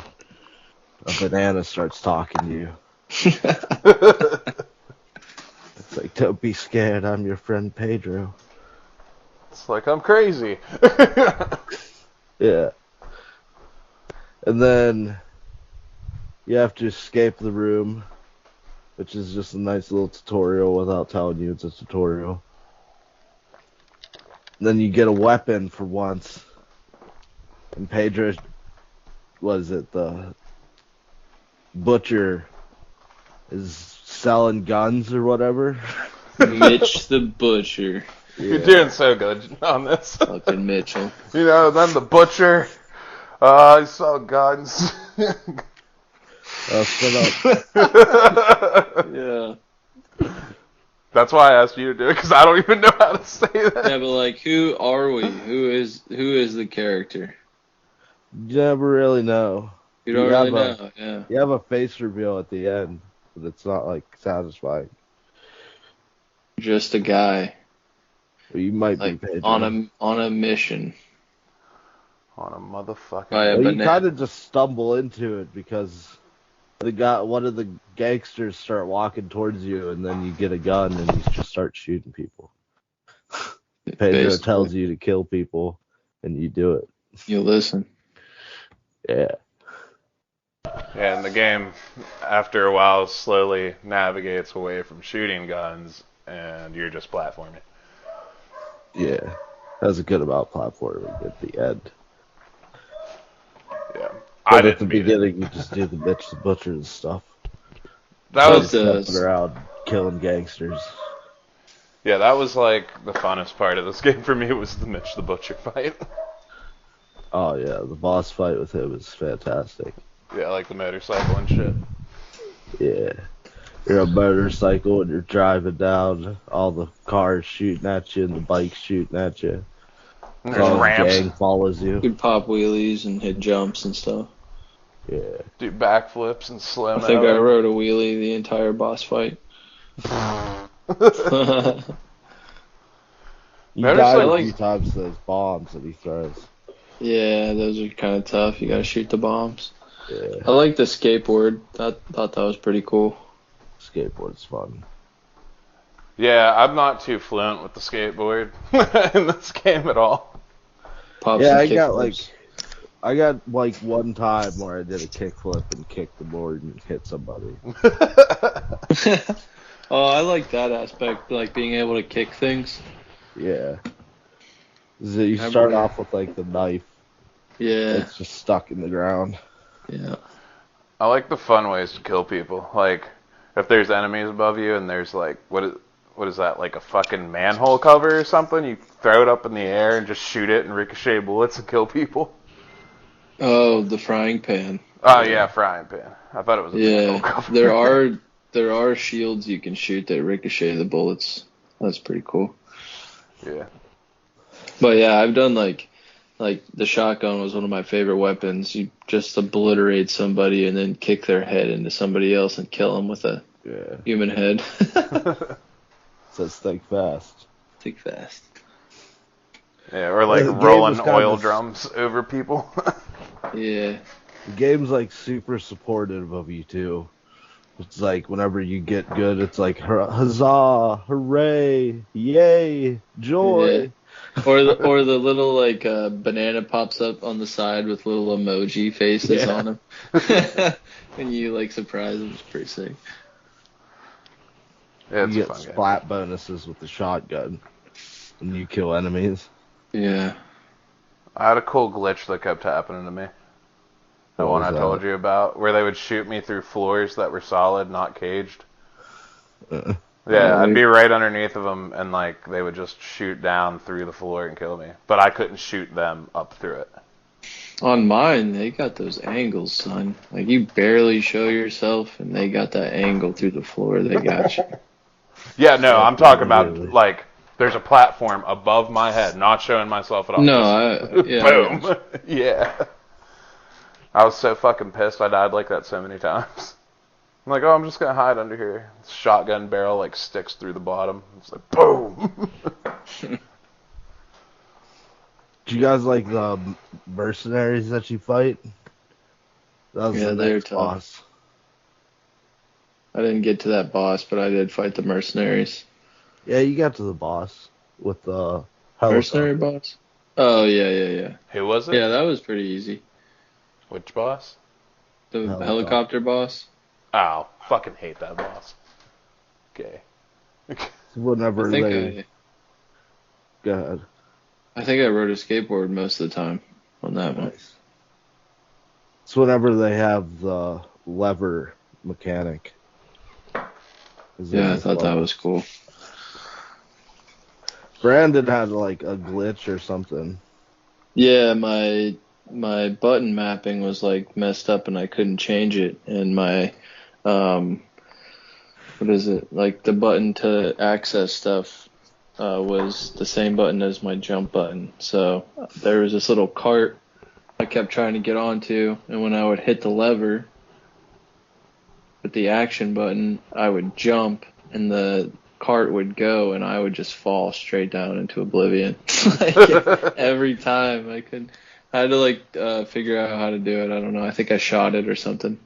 S3: a banana starts talking to you. It's like, don't be scared, I'm your friend Pedro.
S1: It's like, I'm crazy.
S3: Yeah. And then you have to escape the room, which is just a nice little tutorial without telling you it's a tutorial. Then you get a weapon for once. And Pedro, the butcher, is selling guns or whatever.
S2: Mitch the Butcher.
S1: You're doing so good on this.
S2: Fucking Mitchell.
S1: Then the butcher. I sell guns.
S3: Shut up.
S2: Yeah.
S1: That's why I asked you to do it, because I don't even know how to say that.
S2: Yeah, but like, who are we? Who is the character?
S3: You never really know.
S2: You don't really know. Yeah.
S3: You have a face reveal at the end, but it's not like satisfying.
S2: Just a guy.
S3: Or you might
S2: like
S3: be Pedro.
S2: on a mission.
S1: On a motherfucking.
S2: Well,
S3: you kind of just stumble into it because one of the gangsters start walking towards you, and then you get a gun and you just start shooting people. Pedro tells you to kill people, and you do it.
S2: You listen.
S3: Yeah.
S1: Yeah, and the game, after a while, slowly navigates away from shooting guns, and you're just platforming.
S3: Yeah. That's a good amount of platforming at the end.
S1: Yeah.
S3: But at the beginning, you just do the Mitch the Butcher and stuff.
S1: That was
S3: stepping around killing gangsters.
S1: Yeah, that was like the funnest part of this game for me, was the Mitch the Butcher fight.
S3: Oh yeah, the boss fight with him is fantastic.
S1: Yeah, like the motorcycle and shit.
S3: Yeah. You're a motorcycle and you're driving down, all the cars shooting at you and the bikes shooting at you.
S1: And there's ramps.
S3: The gang follows you.
S2: You could pop wheelies and hit jumps and stuff.
S3: Yeah.
S1: Do backflips and slow mo.
S2: I think I rode a wheelie the entire boss fight.
S3: You died a few times to those bombs that he throws.
S2: Yeah, those are kind of tough. You gotta shoot the bombs.
S3: Yeah.
S2: I like the skateboard. Thought that was pretty cool.
S3: Skateboard's fun.
S1: Yeah, I'm not too fluent with the skateboard in this game at all.
S3: I got one time where I did a kickflip and kicked the board and hit somebody.
S2: Oh, I like that aspect, like being able to kick things.
S3: Yeah. So you start off with like the knife.
S2: Yeah.
S3: It's just stuck in the ground.
S2: Yeah.
S1: I like the fun ways to kill people. Like, if there's enemies above you and there's like, what is that, like a fucking manhole cover or something? You throw it up in the air and just shoot it and ricochet bullets and kill people.
S2: Oh, the frying pan.
S1: Oh yeah, frying pan. I thought it was a manhole cover.
S2: There are shields you can shoot that ricochet the bullets. That's pretty cool.
S1: Yeah.
S2: But yeah, I've done like the shotgun was one of my favorite weapons. You just obliterate somebody and then kick their head into somebody else and kill them with a human head.
S3: Says think fast.
S2: Think fast.
S1: Yeah, or like rolling oil drums over people.
S2: Yeah.
S3: The game's like super supportive of you too. It's like whenever you get good, it's like huzzah, hooray, yay, joy.
S2: Yeah. Or the little like banana pops up on the side with little emoji faces on them, and you like surprise them. It's pretty sick.
S1: Yeah, it's
S3: you
S1: a
S3: get
S1: fun
S3: splat bonuses with the shotgun when you kill enemies.
S2: Yeah.
S1: I had a cool glitch that kept happening to me. The one I told you about, where they would shoot me through floors that were solid, not caged. Yeah, I'd be right underneath of them, and like they would just shoot down through the floor and kill me. But I couldn't shoot them up through it.
S2: On mine, they got those angles, son. Like you barely show yourself, and they got that angle through the floor. They got you.
S1: Yeah, no, I'm talking about like there's a platform above my head, not showing myself at all.
S2: No,
S1: boom. Yeah. I was so fucking pissed. I died like that so many times. I'm like, oh, I'm just gonna hide under here. Shotgun barrel like sticks through the bottom. It's like boom.
S3: Do you guys like the mercenaries that you fight? That was the next boss.
S2: I didn't get to that boss, but I did fight the mercenaries.
S3: Yeah, you got to the boss with the
S2: mercenary boss. Oh yeah.
S1: Who was it?
S2: Yeah, that was pretty easy.
S1: Which boss?
S2: The helicopter boss.
S1: Oh, fucking hate that boss. Okay.
S3: Whenever they... Go ahead.
S2: I think I rode a skateboard most of the time on that one.
S3: Nice. It's whenever they have the lever mechanic.
S2: Yeah, I thought that was cool.
S3: Brandon had like a glitch or something.
S2: Yeah, my button mapping was like messed up and I couldn't change it, and my what is it, like the button to access stuff was the same button as my jump button. So there was this little cart I kept trying to get onto, and when I would hit the lever with the action button, I would jump and the cart would go and I would just fall straight down into oblivion. Like every time I had to like figure out how to do it. I don't know. I think I shot it or something.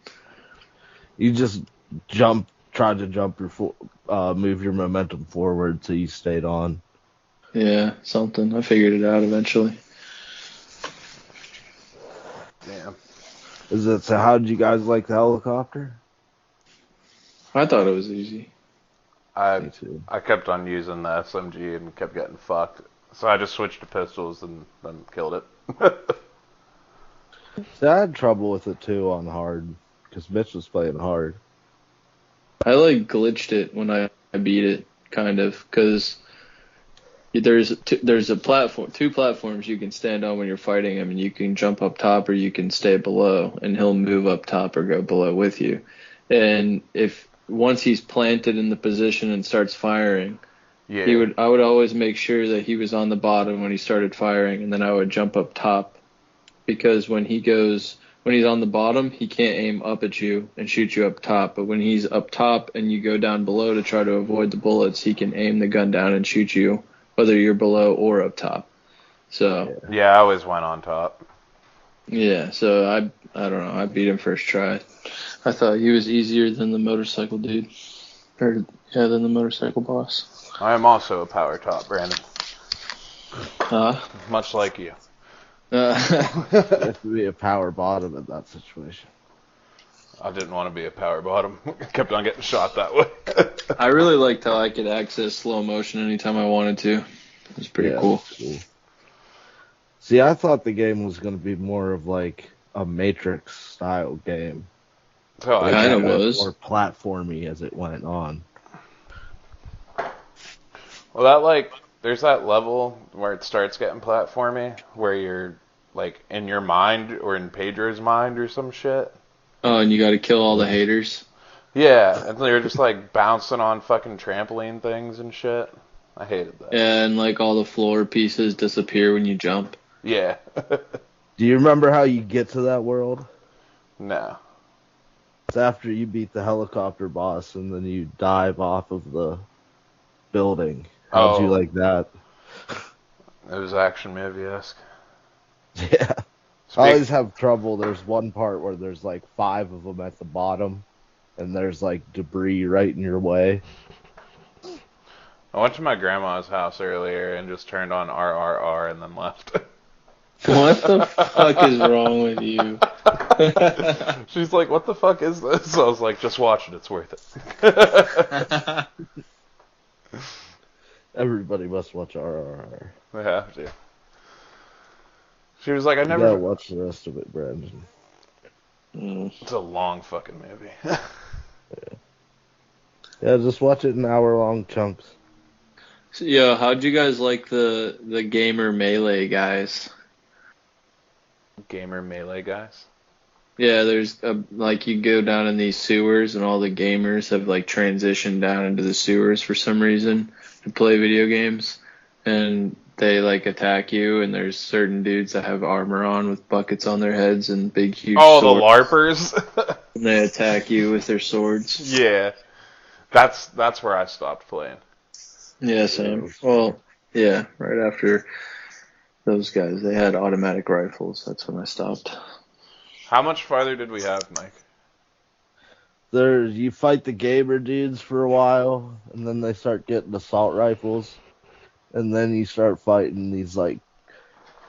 S3: You just tried to jump move your momentum forward so you stayed on.
S2: Yeah, something. I figured it out eventually.
S1: Damn.
S3: So how did you guys like the helicopter?
S2: I thought it was easy.
S3: Me too.
S1: I kept on using the SMG and kept getting fucked. So I just switched to pistols and then killed it.
S3: See, I had trouble with it too on hard because Mitch was playing hard.
S2: I like glitched it when I beat it, kind of, because there's a platform, two platforms you can stand on when you're fighting him, and you can jump up top or you can stay below, and he'll move up top or go below with you. And if once he's planted in the position and starts firing,
S1: Yeah.
S2: I would always make sure that he was on the bottom when he started firing, and then I would jump up top, because when he's on the bottom, he can't aim up at you and shoot you up top. But when he's up top and you go down below to try to avoid the bullets, he can aim the gun down and shoot you, whether you're below or up top. So
S1: Yeah, I always went on top.
S2: yeah, so I don't know. I beat him first try. I thought he was easier than the motorcycle dude, than the motorcycle boss.
S1: I am also a power top, Brandon. Much like you.
S3: You have to be a power bottom in that situation.
S1: I didn't want to be a power bottom. Kept on getting shot that way.
S2: I really liked how I could access slow motion anytime I wanted to. It was pretty cool.
S3: See, I thought the game was going to be more of like a Matrix style game.
S1: So
S2: I kind of was
S3: more platformy as it went on.
S1: Well, there's that level where it starts getting platformy, where you're like in your mind or in Pedro's mind or some shit.
S2: Oh, and you got to kill all the haters.
S1: Yeah, and they're just like bouncing on fucking trampoline things and shit. I hated that.
S2: And like all the floor pieces disappear when you jump.
S1: Yeah.
S3: Do you remember how you get to that world?
S1: No.
S3: It's after you beat the helicopter boss and then you dive off of the building. How'd you like that?
S1: It was action movie-esque.
S3: Yeah. I always have trouble. There's one part where there's like 5 of them at the bottom, and there's like debris right in your way.
S1: I went to my grandma's house earlier and just turned on RRR and then left.
S2: What the fuck is wrong with you?
S1: She's like, what the fuck is this? I was like, just watch it. It's worth it.
S3: Everybody must watch RRR.
S1: I have to. She was like, I
S3: You
S1: never...
S3: gotta watch the rest of it, Brandon.
S1: It's a long fucking movie.
S3: Yeah, just watch it in hour-long chunks.
S2: So, yo, how'd you guys like the gamer melee guys?
S1: Gamer melee guys?
S2: Yeah, there's like you go down in these sewers and all the gamers have like transitioned down into the sewers for some reason to play video games, and they like attack you, and there's certain dudes that have armor on with buckets on their heads and big huge swords.
S1: The LARPers?
S2: And they attack you with their swords.
S1: Yeah. That's where I stopped playing.
S2: Yeah, same. Well, yeah, right after those guys, they had automatic rifles. That's when I stopped.
S1: How much farther did we have, Mike?
S3: You fight the gamer dudes for a while, and then they start getting assault rifles, and then you start fighting these like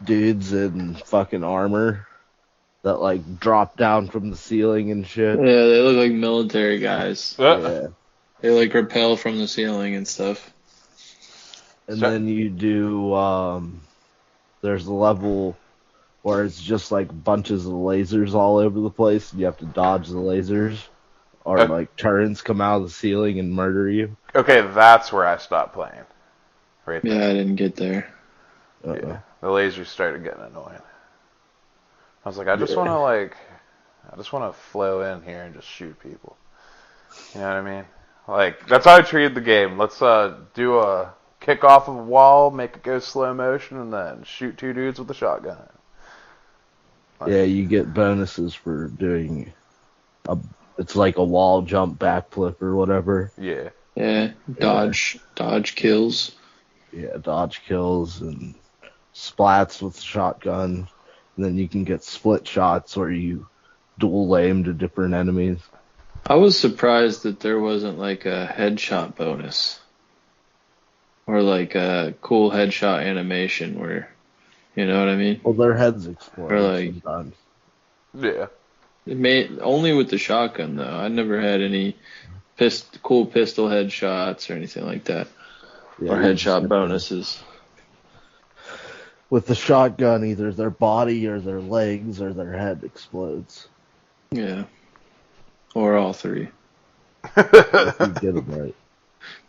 S3: dudes in fucking armor that like drop down from the ceiling and shit.
S2: Yeah, they look like military guys.
S3: Yeah.
S2: They like rappel from the ceiling and stuff.
S3: And then you do there's a level where it's just like bunches of lasers all over the place, and you have to dodge the lasers, or like turrets come out of the ceiling and murder you.
S1: Okay, that's where I stopped playing. Right there.
S2: Yeah, I didn't get there.
S1: Yeah, the lasers started getting annoying. I was like, I just want to flow in here and just shoot people. You know what I mean? Like, that's how I treated the game. Let's do a kick off of a wall, make it go slow motion, and then shoot two dudes with a shotgun. Like,
S3: Yeah, you get bonuses for doing it's like a wall jump backflip or whatever.
S1: yeah.
S2: Yeah, dodge kills.
S3: Yeah, dodge kills and splats with shotgun. And then you can get split shots where you dual aim to different enemies.
S2: I was surprised that there wasn't like a headshot bonus. Or like a cool headshot animation where, you know what I mean?
S3: Well, their heads explode
S2: Or like,
S3: sometimes.
S1: Yeah.
S2: Only with the shotgun though. I never had any cool pistol headshots or anything like that.
S3: Yeah,
S2: Or headshot bonuses.
S3: With the shotgun, either their body or their legs or their head explodes.
S2: Yeah. Or all three.
S3: If you get them right.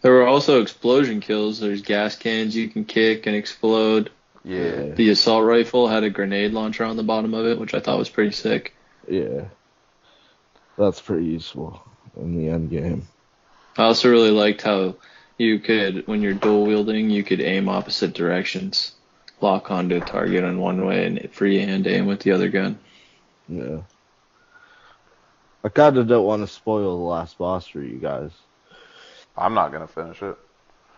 S2: There were also explosion kills. There's gas cans you can kick and explode.
S1: Yeah.
S2: The assault rifle had a grenade launcher on the bottom of it, which I thought was pretty sick.
S3: Yeah. That's pretty useful in the end game.
S2: I also really liked how you could, when you're dual wielding, you could aim opposite directions. Lock onto a target on one way and freehand aim with the other gun.
S3: Yeah. I kind of don't want to spoil the last boss for you guys.
S1: I'm not going to finish it.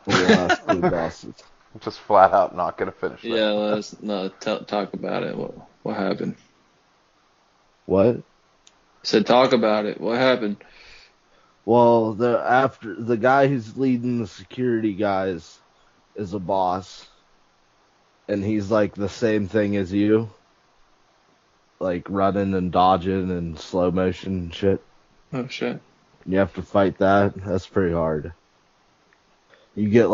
S3: The last two bosses.
S1: I'm just flat out not going to finish it.
S2: Yeah, let's talk about it. What happened?
S3: What?
S2: I said talk about it. What happened?
S3: Well, the guy who's leading the security guys is a boss, and he's like the same thing as you, like running and dodging and slow motion and shit.
S2: Oh shit.
S3: You have to fight that. That's pretty hard. You get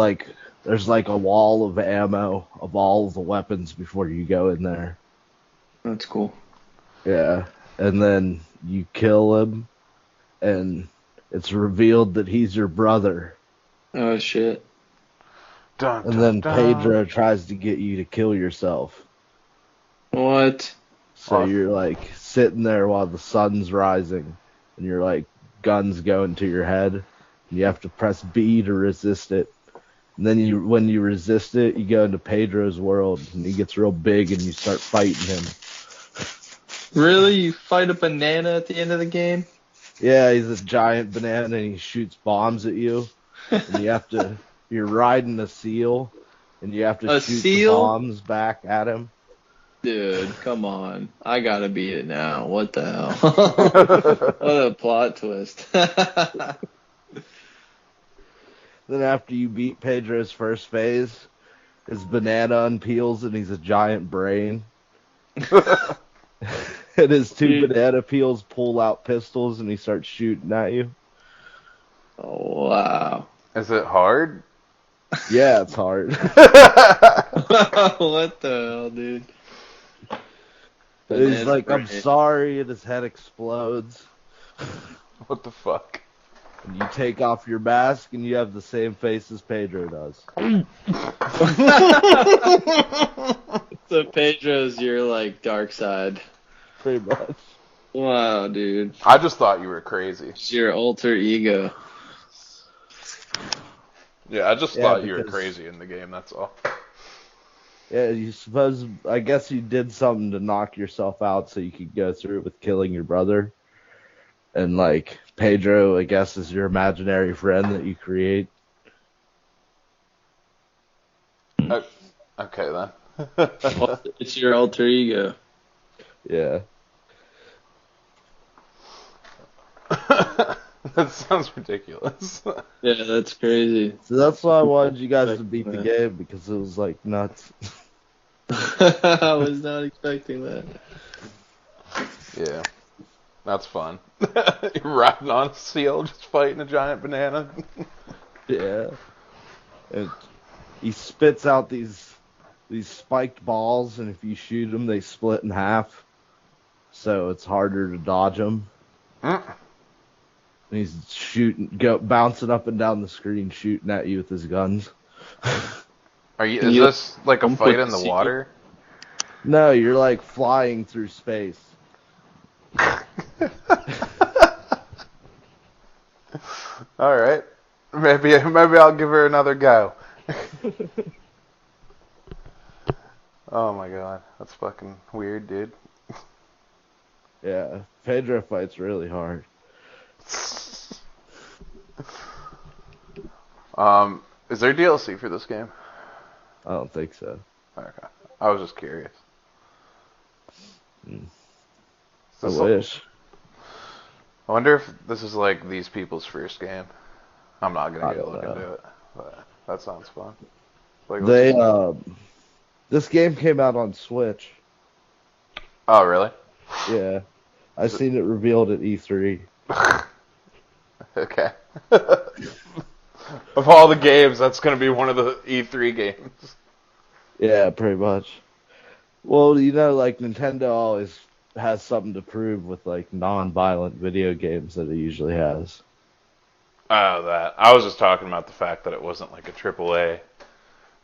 S3: there's like a wall of ammo of all of the weapons before you go in there.
S2: That's cool.
S3: Yeah, and then you kill him, and it's revealed that he's your brother.
S2: Oh shit.
S1: Dun,
S3: And
S1: dun,
S3: then
S1: dun.
S3: Pedro tries to get you to kill yourself.
S2: What?
S3: So
S1: Oh.
S3: you're like sitting there while the sun's rising, and you're like guns going to your head, and you have to press B to resist it. And then when you resist it, you go into Pedro's world, and he gets real big, and you start fighting him.
S2: Really? You fight a banana at the end of the game?
S3: Yeah, he's a giant banana, and he shoots bombs at you, and you're riding a seal, and you have to
S2: A
S3: shoot
S2: seal?
S3: the bombs back at him.
S2: Dude, come on. I gotta beat it now. What the hell? What a plot twist.
S3: Then after you beat Pedro's first phase, his banana unpeels, and he's a giant brain. And his two banana peels pull out pistols, and he starts shooting at you.
S2: Oh, wow.
S1: Is it hard?
S3: Yeah, it's hard.
S2: What the hell, dude?
S3: He's
S2: Banana
S3: like, I'm
S2: brain.
S3: sorry, and his head explodes.
S1: What the fuck?
S3: And you take off your mask, and you have the same face as Pedro does.
S2: So Pedro's your, like, dark side.
S3: Pretty much.
S2: Wow, dude.
S1: I just thought you were crazy.
S2: It's your alter ego.
S1: Yeah, I just
S3: Yeah,
S1: thought you were
S3: because-
S1: crazy in the game, that's all.
S3: Yeah, I guess you did something to knock yourself out so you could go through with killing your brother. And, like, Pedro, I guess, is your imaginary friend that you create.
S1: Okay, then.
S2: It's your alter ego.
S3: Yeah.
S1: That sounds ridiculous.
S2: Yeah, that's crazy.
S3: So that's why I wanted you guys to beat the game, because it was, like, nuts.
S2: I was not expecting that.
S1: Yeah. That's fun. You're riding on a seal, just fighting a giant banana.
S3: Yeah. And he spits out these these spiked balls, and if you shoot them, they split in half. So it's harder to dodge them.
S1: Mm.
S3: And he's bouncing up and down the screen, shooting at you with his guns.
S1: Is this like a fight in the water?
S3: No, you're like flying through space.
S1: All right, maybe I'll give her another go. Oh my god, that's fucking weird, dude.
S3: Yeah, Pedro fights really hard.
S1: Is there DLC for this game?
S3: I don't think so.
S1: Okay, I was just curious.
S3: I wish.
S1: I wonder if this is like these people's first game. I'm not gonna go look into it, but that sounds fun. Like,
S3: this game came out on Switch.
S1: Oh, really?
S3: Yeah, I seen it revealed at E3.
S1: Okay. Of all the games, that's gonna be one of the E3 games.
S3: Yeah, pretty much. Well, you know, like Nintendo always has something to prove with like non-violent video games that it usually has.
S1: Oh, that. I was just talking about the fact that it wasn't like a AAA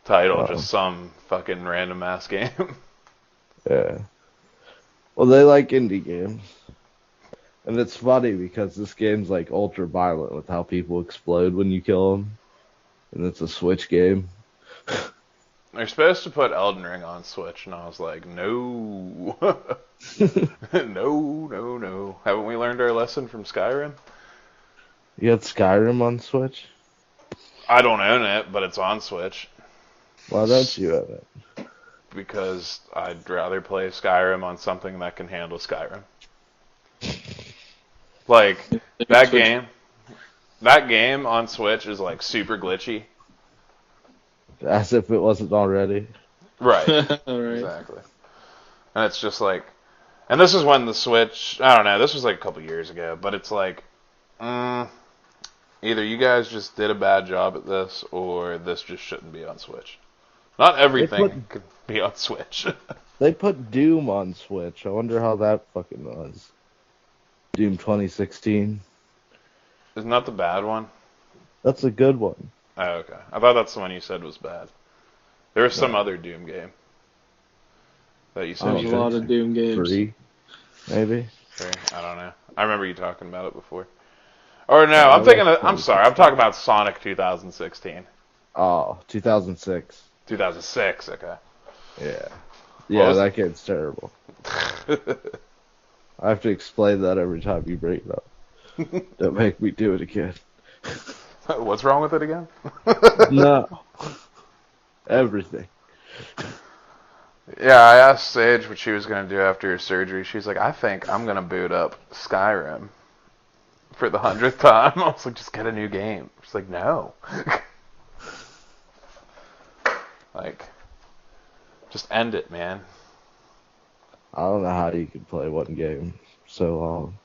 S1: title, just some fucking random ass game.
S3: Yeah. Well, they like indie games. And it's funny because this game's like ultra violent with how people explode when you kill them. And it's a Switch game.
S1: They're supposed to put Elden Ring on Switch, and I was like, no. No. Haven't we learned our lesson from Skyrim?
S3: You got Skyrim on Switch?
S1: I don't own it, but it's on Switch.
S3: Why don't you own it?
S1: Because I'd rather play Skyrim on something that can handle Skyrim. Like, that game on Switch is like super glitchy.
S3: As if it wasn't already.
S1: Right. Exactly. And it's just like, and this is when the Switch, I don't know, this was like a couple years ago, but it's like, either you guys just did a bad job at this, or this just shouldn't be on Switch. Not everything could be on Switch.
S3: They put Doom on Switch. I wonder how that fucking was. Doom 2016.
S1: Isn't that the bad one?
S3: That's a good one.
S1: Oh, okay. I thought that's the one you said was bad. There was some other Doom game that you said.
S2: There's a lot of Doom games.
S3: 3, maybe?
S1: Sure. I don't know. I remember you talking about it before. Or no, I'm sorry. I'm talking about Sonic 2016.
S3: Oh, 2006.
S1: 2006, okay.
S3: Yeah. Yeah, that game's terrible. I have to explain that every time you bring it up. Don't make me do it again.
S1: What's wrong with it again?
S3: No. Everything.
S1: Yeah, I asked Sage what she was going to do after her surgery. She's like, I think I'm going to boot up Skyrim for the 100th time. I was like, just get a new game. She's like, no. Like, just end it, man.
S3: I don't know how you can play one game so long.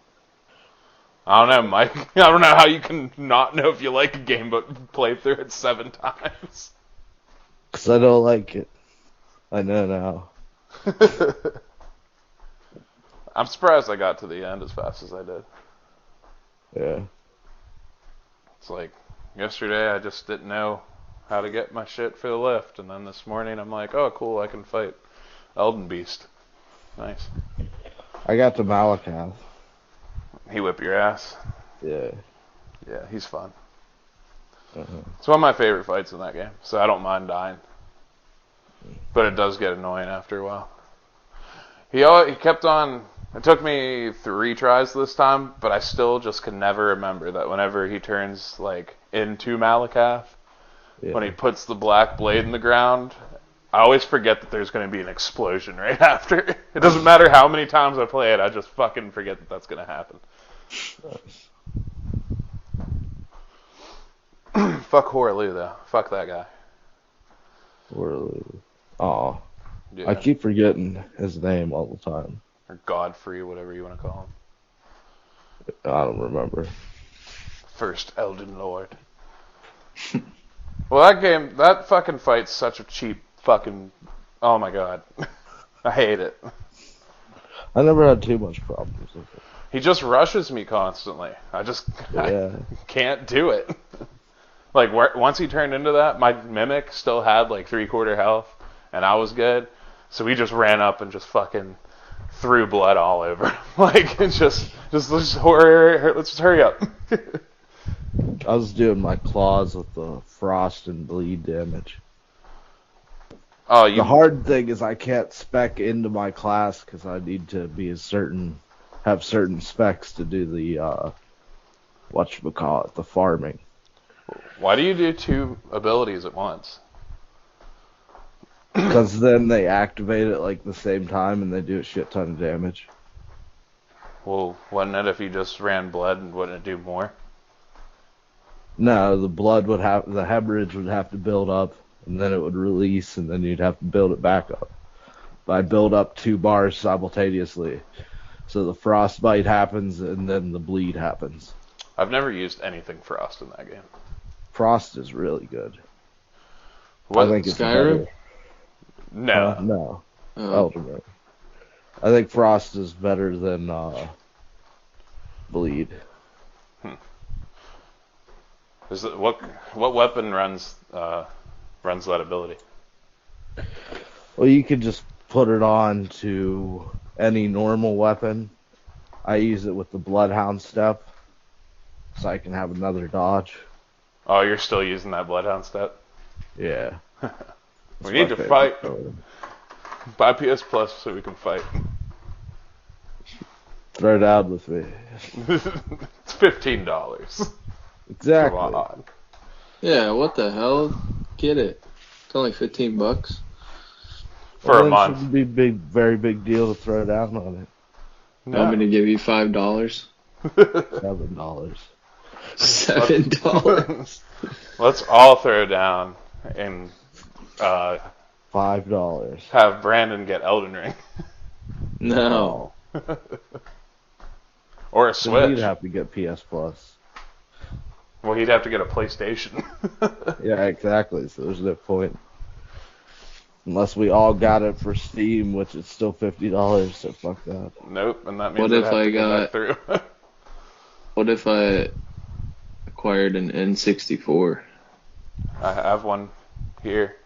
S1: I don't know, Mike. I don't know how you can not know if you like a game but play through it 7 times.
S3: Because I don't like it. I know now.
S1: I'm surprised I got to the end as fast as I did.
S3: Yeah.
S1: It's like, yesterday I just didn't know how to get my shit for the lift, and then this morning I'm like, oh cool, I can fight Elden Beast. Nice.
S3: I got to Malakath.
S1: He whip your ass.
S3: Yeah.
S1: Yeah, he's fun.
S3: Uh-huh.
S1: It's one of my favorite fights in that game, so I don't mind dying. But it does get annoying after a while. He kept on. It took me 3 tries this time, but I still just can never remember that whenever he turns like into Malakath, when he puts the black blade in the ground, I always forget that there's going to be an explosion right after. It doesn't matter how many times I play it, I just fucking forget that that's going to happen. Fuck Horaloo, though. Fuck that guy.
S3: Horaloo. Aw.
S1: Yeah.
S3: I keep forgetting his name all the time.
S1: Or Godfrey, whatever you want to call him.
S3: I don't remember.
S1: First Elden Lord. Well, that fucking fight's such a cheap fucking Oh my god. I hate it.
S3: I never had too much problems with it.
S1: He just rushes me constantly. I
S3: Yeah.
S1: can't do it. Like, once he turned into that, my Mimic still had like 3/4 health, and I was good. So he just ran up and just fucking threw blood all over him. Like, it's just let's just hurry up.
S3: I was doing my claws with the frost and bleed damage.
S1: Oh,
S3: The hard thing is I can't spec into my class because I need to be have certain specs to do the whatchamacallit, the farming.
S1: Why do you do 2 abilities at once?
S3: Because then they activate it like the same time and they do a shit ton of damage.
S1: Well, wouldn't it if you just ran blood and wouldn't it do more?
S3: No, the hemorrhage would have to build up, and then it would release, and then you'd have to build it back up. But I build up 2 bars simultaneously. So the frostbite happens, and then the bleed happens.
S1: I've never used anything frost in that game.
S3: Frost is really good.
S1: What,
S3: I think it's
S2: Skyrim?
S3: better.
S1: No.
S3: No.
S2: Oh.
S3: Elden Ring. I think Frost is better than Bleed.
S1: What weapon runs that ability?
S3: Well, you could just put it on to any normal weapon. I use it with the Bloodhound step, so I can have another dodge.
S1: Oh, you're still using that Bloodhound step?
S3: Yeah.
S1: We need to fight. Buy PS Plus so we can fight.
S3: Throw it out with me.
S1: It's $15.
S3: Exactly.
S1: Come on.
S2: Yeah, what the hell? Get it. It's only $15.
S1: For a
S3: It
S1: month.
S3: shouldn't be very big deal to throw down on it.
S1: No.
S2: Want me to give you $5?
S3: $7.
S2: $7.
S1: Let's all throw down and
S3: $5.
S1: have Brandon get Elden Ring.
S2: No.
S1: Or a
S3: Then
S1: Switch.
S3: he'd have to get PS Plus.
S1: Well, he'd have to get a PlayStation.
S3: Yeah, exactly. So there's no point. Unless we all got it for Steam, which is still $50, so fuck that.
S1: Nope, and that means
S2: What
S1: I'd
S2: if
S1: have
S2: I
S1: to go
S2: got-
S1: back through.
S2: What if I acquired an N64?
S1: I have one here.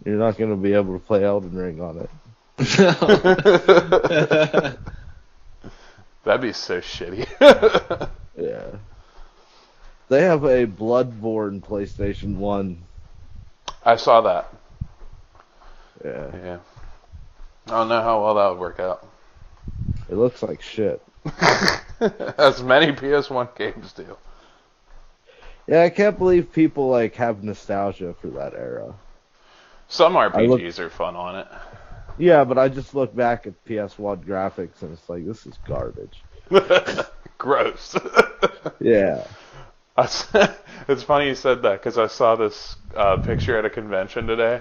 S3: You're not going to be able to play Elden Ring on it.
S1: That'd be so shitty.
S3: Yeah. They have a Bloodborne PlayStation 1.
S1: I saw that.
S3: Yeah.
S1: Yeah. I don't know how well that would work out.
S3: It looks like shit.
S1: As many PS1 games do.
S3: Yeah, I can't believe people like have nostalgia for that era.
S1: Some RPGs are fun on it.
S3: Yeah, but I just look back at PS1 graphics and it's like, this is garbage.
S1: Gross.
S3: Yeah.
S1: It's funny you said that because I saw this picture at a convention today,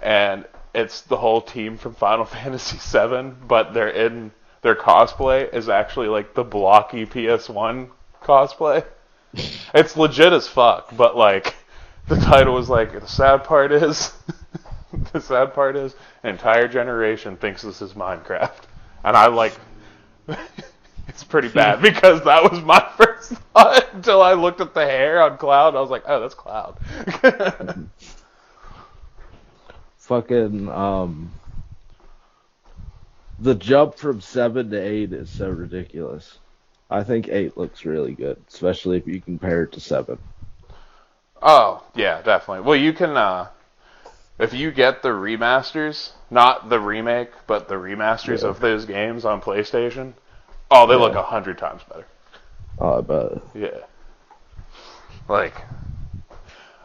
S1: and it's the whole team from Final Fantasy VII, but their cosplay is actually like the blocky PS1 cosplay. It's legit as fuck, but like the title was like the sad part is an entire generation thinks this is Minecraft, and I like. It's pretty bad because that was my first thought until I looked at the hair on Cloud. I was like, oh, that's Cloud.
S3: Fucking, the jump from 7 to 8 is so ridiculous. I think 8 looks really good, especially if you compare it to 7.
S1: Oh, yeah, definitely. Well, you can, if you get the remasters, not the remake, but the remasters of those games on PlayStation, oh, they look 100 times better.
S3: Oh, I bet.
S1: Yeah. Like,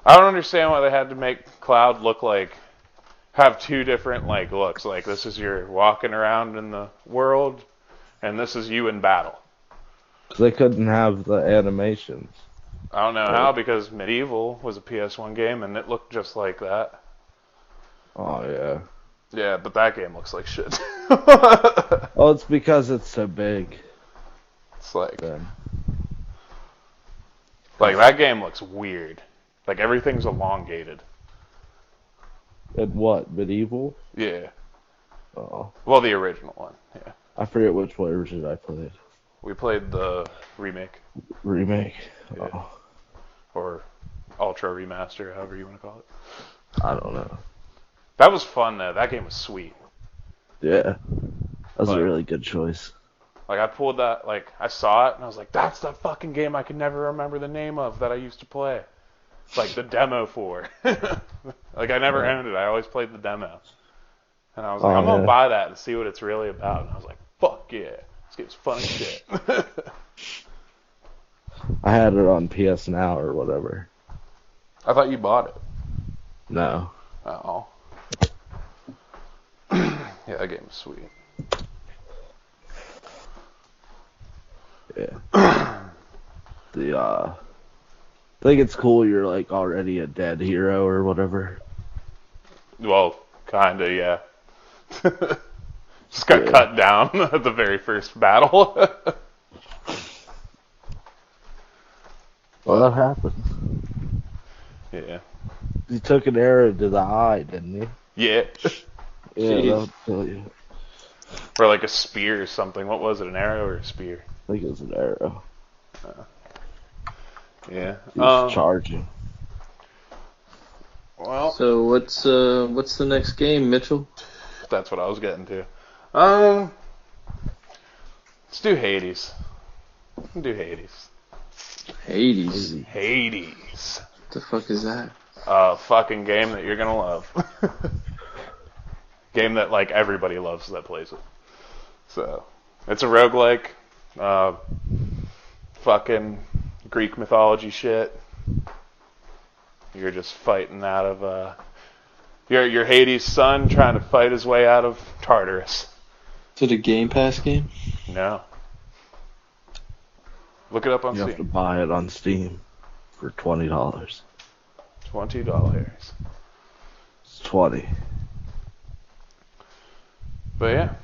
S1: I don't understand why they had to make Cloud look like, have 2 different, like, looks. Like, this is your walking around in the world, and this is you in battle.
S3: They couldn't have the animations.
S1: I don't know how, because Medieval was a PS1 game, and it looked just like that.
S3: Oh, yeah.
S1: Yeah, but that game looks like shit.
S3: Oh, it's because it's so big.
S1: It's like,
S3: Then.
S1: that game looks weird. Like, everything's elongated.
S3: And what? Medieval?
S1: Yeah.
S3: Oh.
S1: Well, the original one. Yeah.
S3: I forget which version I played.
S1: We played the remake.
S3: Remake?
S1: Yeah.
S3: Oh.
S1: Or Ultra Remaster, however you want to call it.
S3: I don't know.
S1: That was fun, though. That game was sweet.
S3: Yeah. That was
S1: Like,
S3: a really good choice.
S1: Like, I pulled that, like, I saw it, and I was like, that's the fucking game I can never remember the name of that I used to play. Like, the demo for. Like, I never owned it. I always played the demo. And I was like, I'm going to buy that and see what it's really about. And I was like, fuck yeah. This game's fun as shit.
S3: I had it on PS Now or whatever.
S1: I thought you bought it.
S3: No.
S1: Oh. Yeah, that game was sweet.
S3: Yeah. I think it's cool you're like already a dead hero or whatever.
S1: Well, kinda, yeah. Just got cut down at the very first battle.
S3: Well, that happened.
S1: Yeah.
S3: He took an arrow to the eye, didn't he?
S1: Yeah.
S3: Yeah, that'll kill you.
S1: Or like a spear or something. What was it, an arrow or a spear?
S3: I think it was an arrow.
S1: Yeah.
S3: He was charging.
S1: Well,
S2: So what's the next game, Mitchell?
S1: that's what I was getting to. Let's do Hades. Do Hades.
S2: Hades.
S1: Hades.
S2: What the fuck is that?
S1: A fucking game that you're gonna love. Game that like everybody loves that plays it. So it's a roguelike, fucking Greek mythology shit. You're just fighting out of you're Hades' son trying to fight his way out of Tartarus.
S2: Is it a Game Pass game?
S1: No. Look it up on
S3: You
S1: Steam.
S3: have to buy it on Steam for $20.
S1: $20.
S3: It's 20.
S1: But yeah,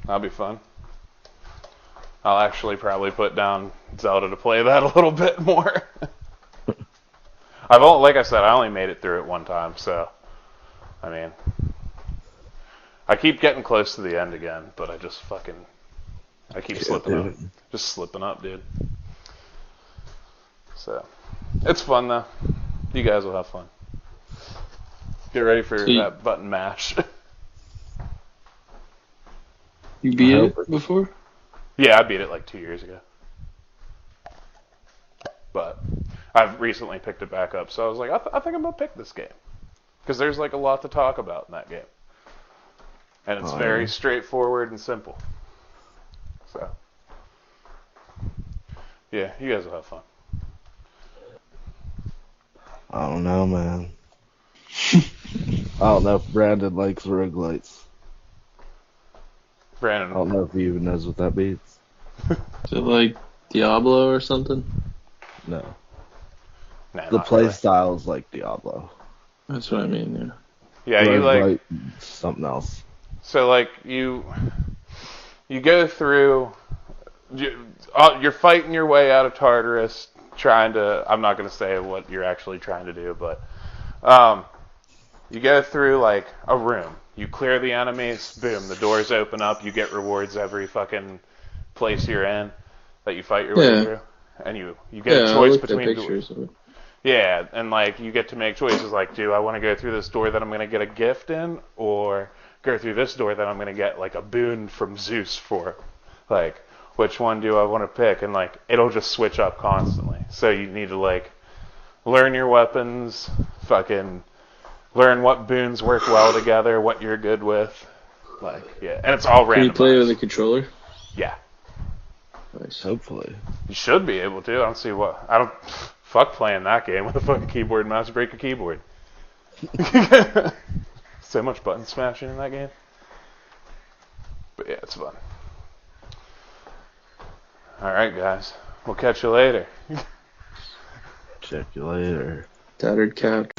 S1: that'll be fun. I'll actually probably put down Zelda to play that a little bit more. Like I said, I only made it through it one time, so I mean, I keep getting close to the end again, but I keep slipping up. Just slipping up, dude. So, it's fun though. You guys will have fun. Get ready for that button mash.
S2: You beat it before?
S1: Yeah, I beat it like 2 years ago. But I've recently picked it back up, so I was like, I think I'm going to pick this game. Because there's like a lot to talk about in that game. And it's very straightforward and simple. So, yeah, you guys will have fun.
S3: I don't know, man. I don't know if Brandon likes roguelites.
S1: Brandon.
S3: I don't know if he even knows what that means.
S2: Is it like Diablo or something?
S3: No.
S1: Nah,
S3: The play
S1: really.
S3: style is like Diablo.
S2: That's what I mean,
S1: Yeah, you like
S3: something else.
S1: So like you go through. You're fighting your way out of Tartarus, trying to. I'm not going to say what you're actually trying to do, but you go through like a room. You clear the enemies. Boom, the doors open up. You get rewards every fucking place you're in that you fight your way through, and you get a choice between doors. Yeah, and like you get to make choices like, do I want to go through this door that I'm going to get a gift in, or go through this door that I'm going to get like a boon from Zeus for? Like, which one do I want to pick? And like, it'll just switch up constantly. So you need to like learn your weapons, fucking learn what boons work well together, what you're good with. Like, yeah, and it's all randomized.
S2: Can you play with a controller?
S1: Yeah.
S2: Nice.
S3: Hopefully.
S1: You should be able to. I don't see what. I don't. Fuck playing that game with a fucking keyboard and mouse. Break a keyboard. So much button smashing in that game. But yeah, it's fun. Alright, guys. We'll catch you later.
S3: Check you later.
S2: Tattered couch.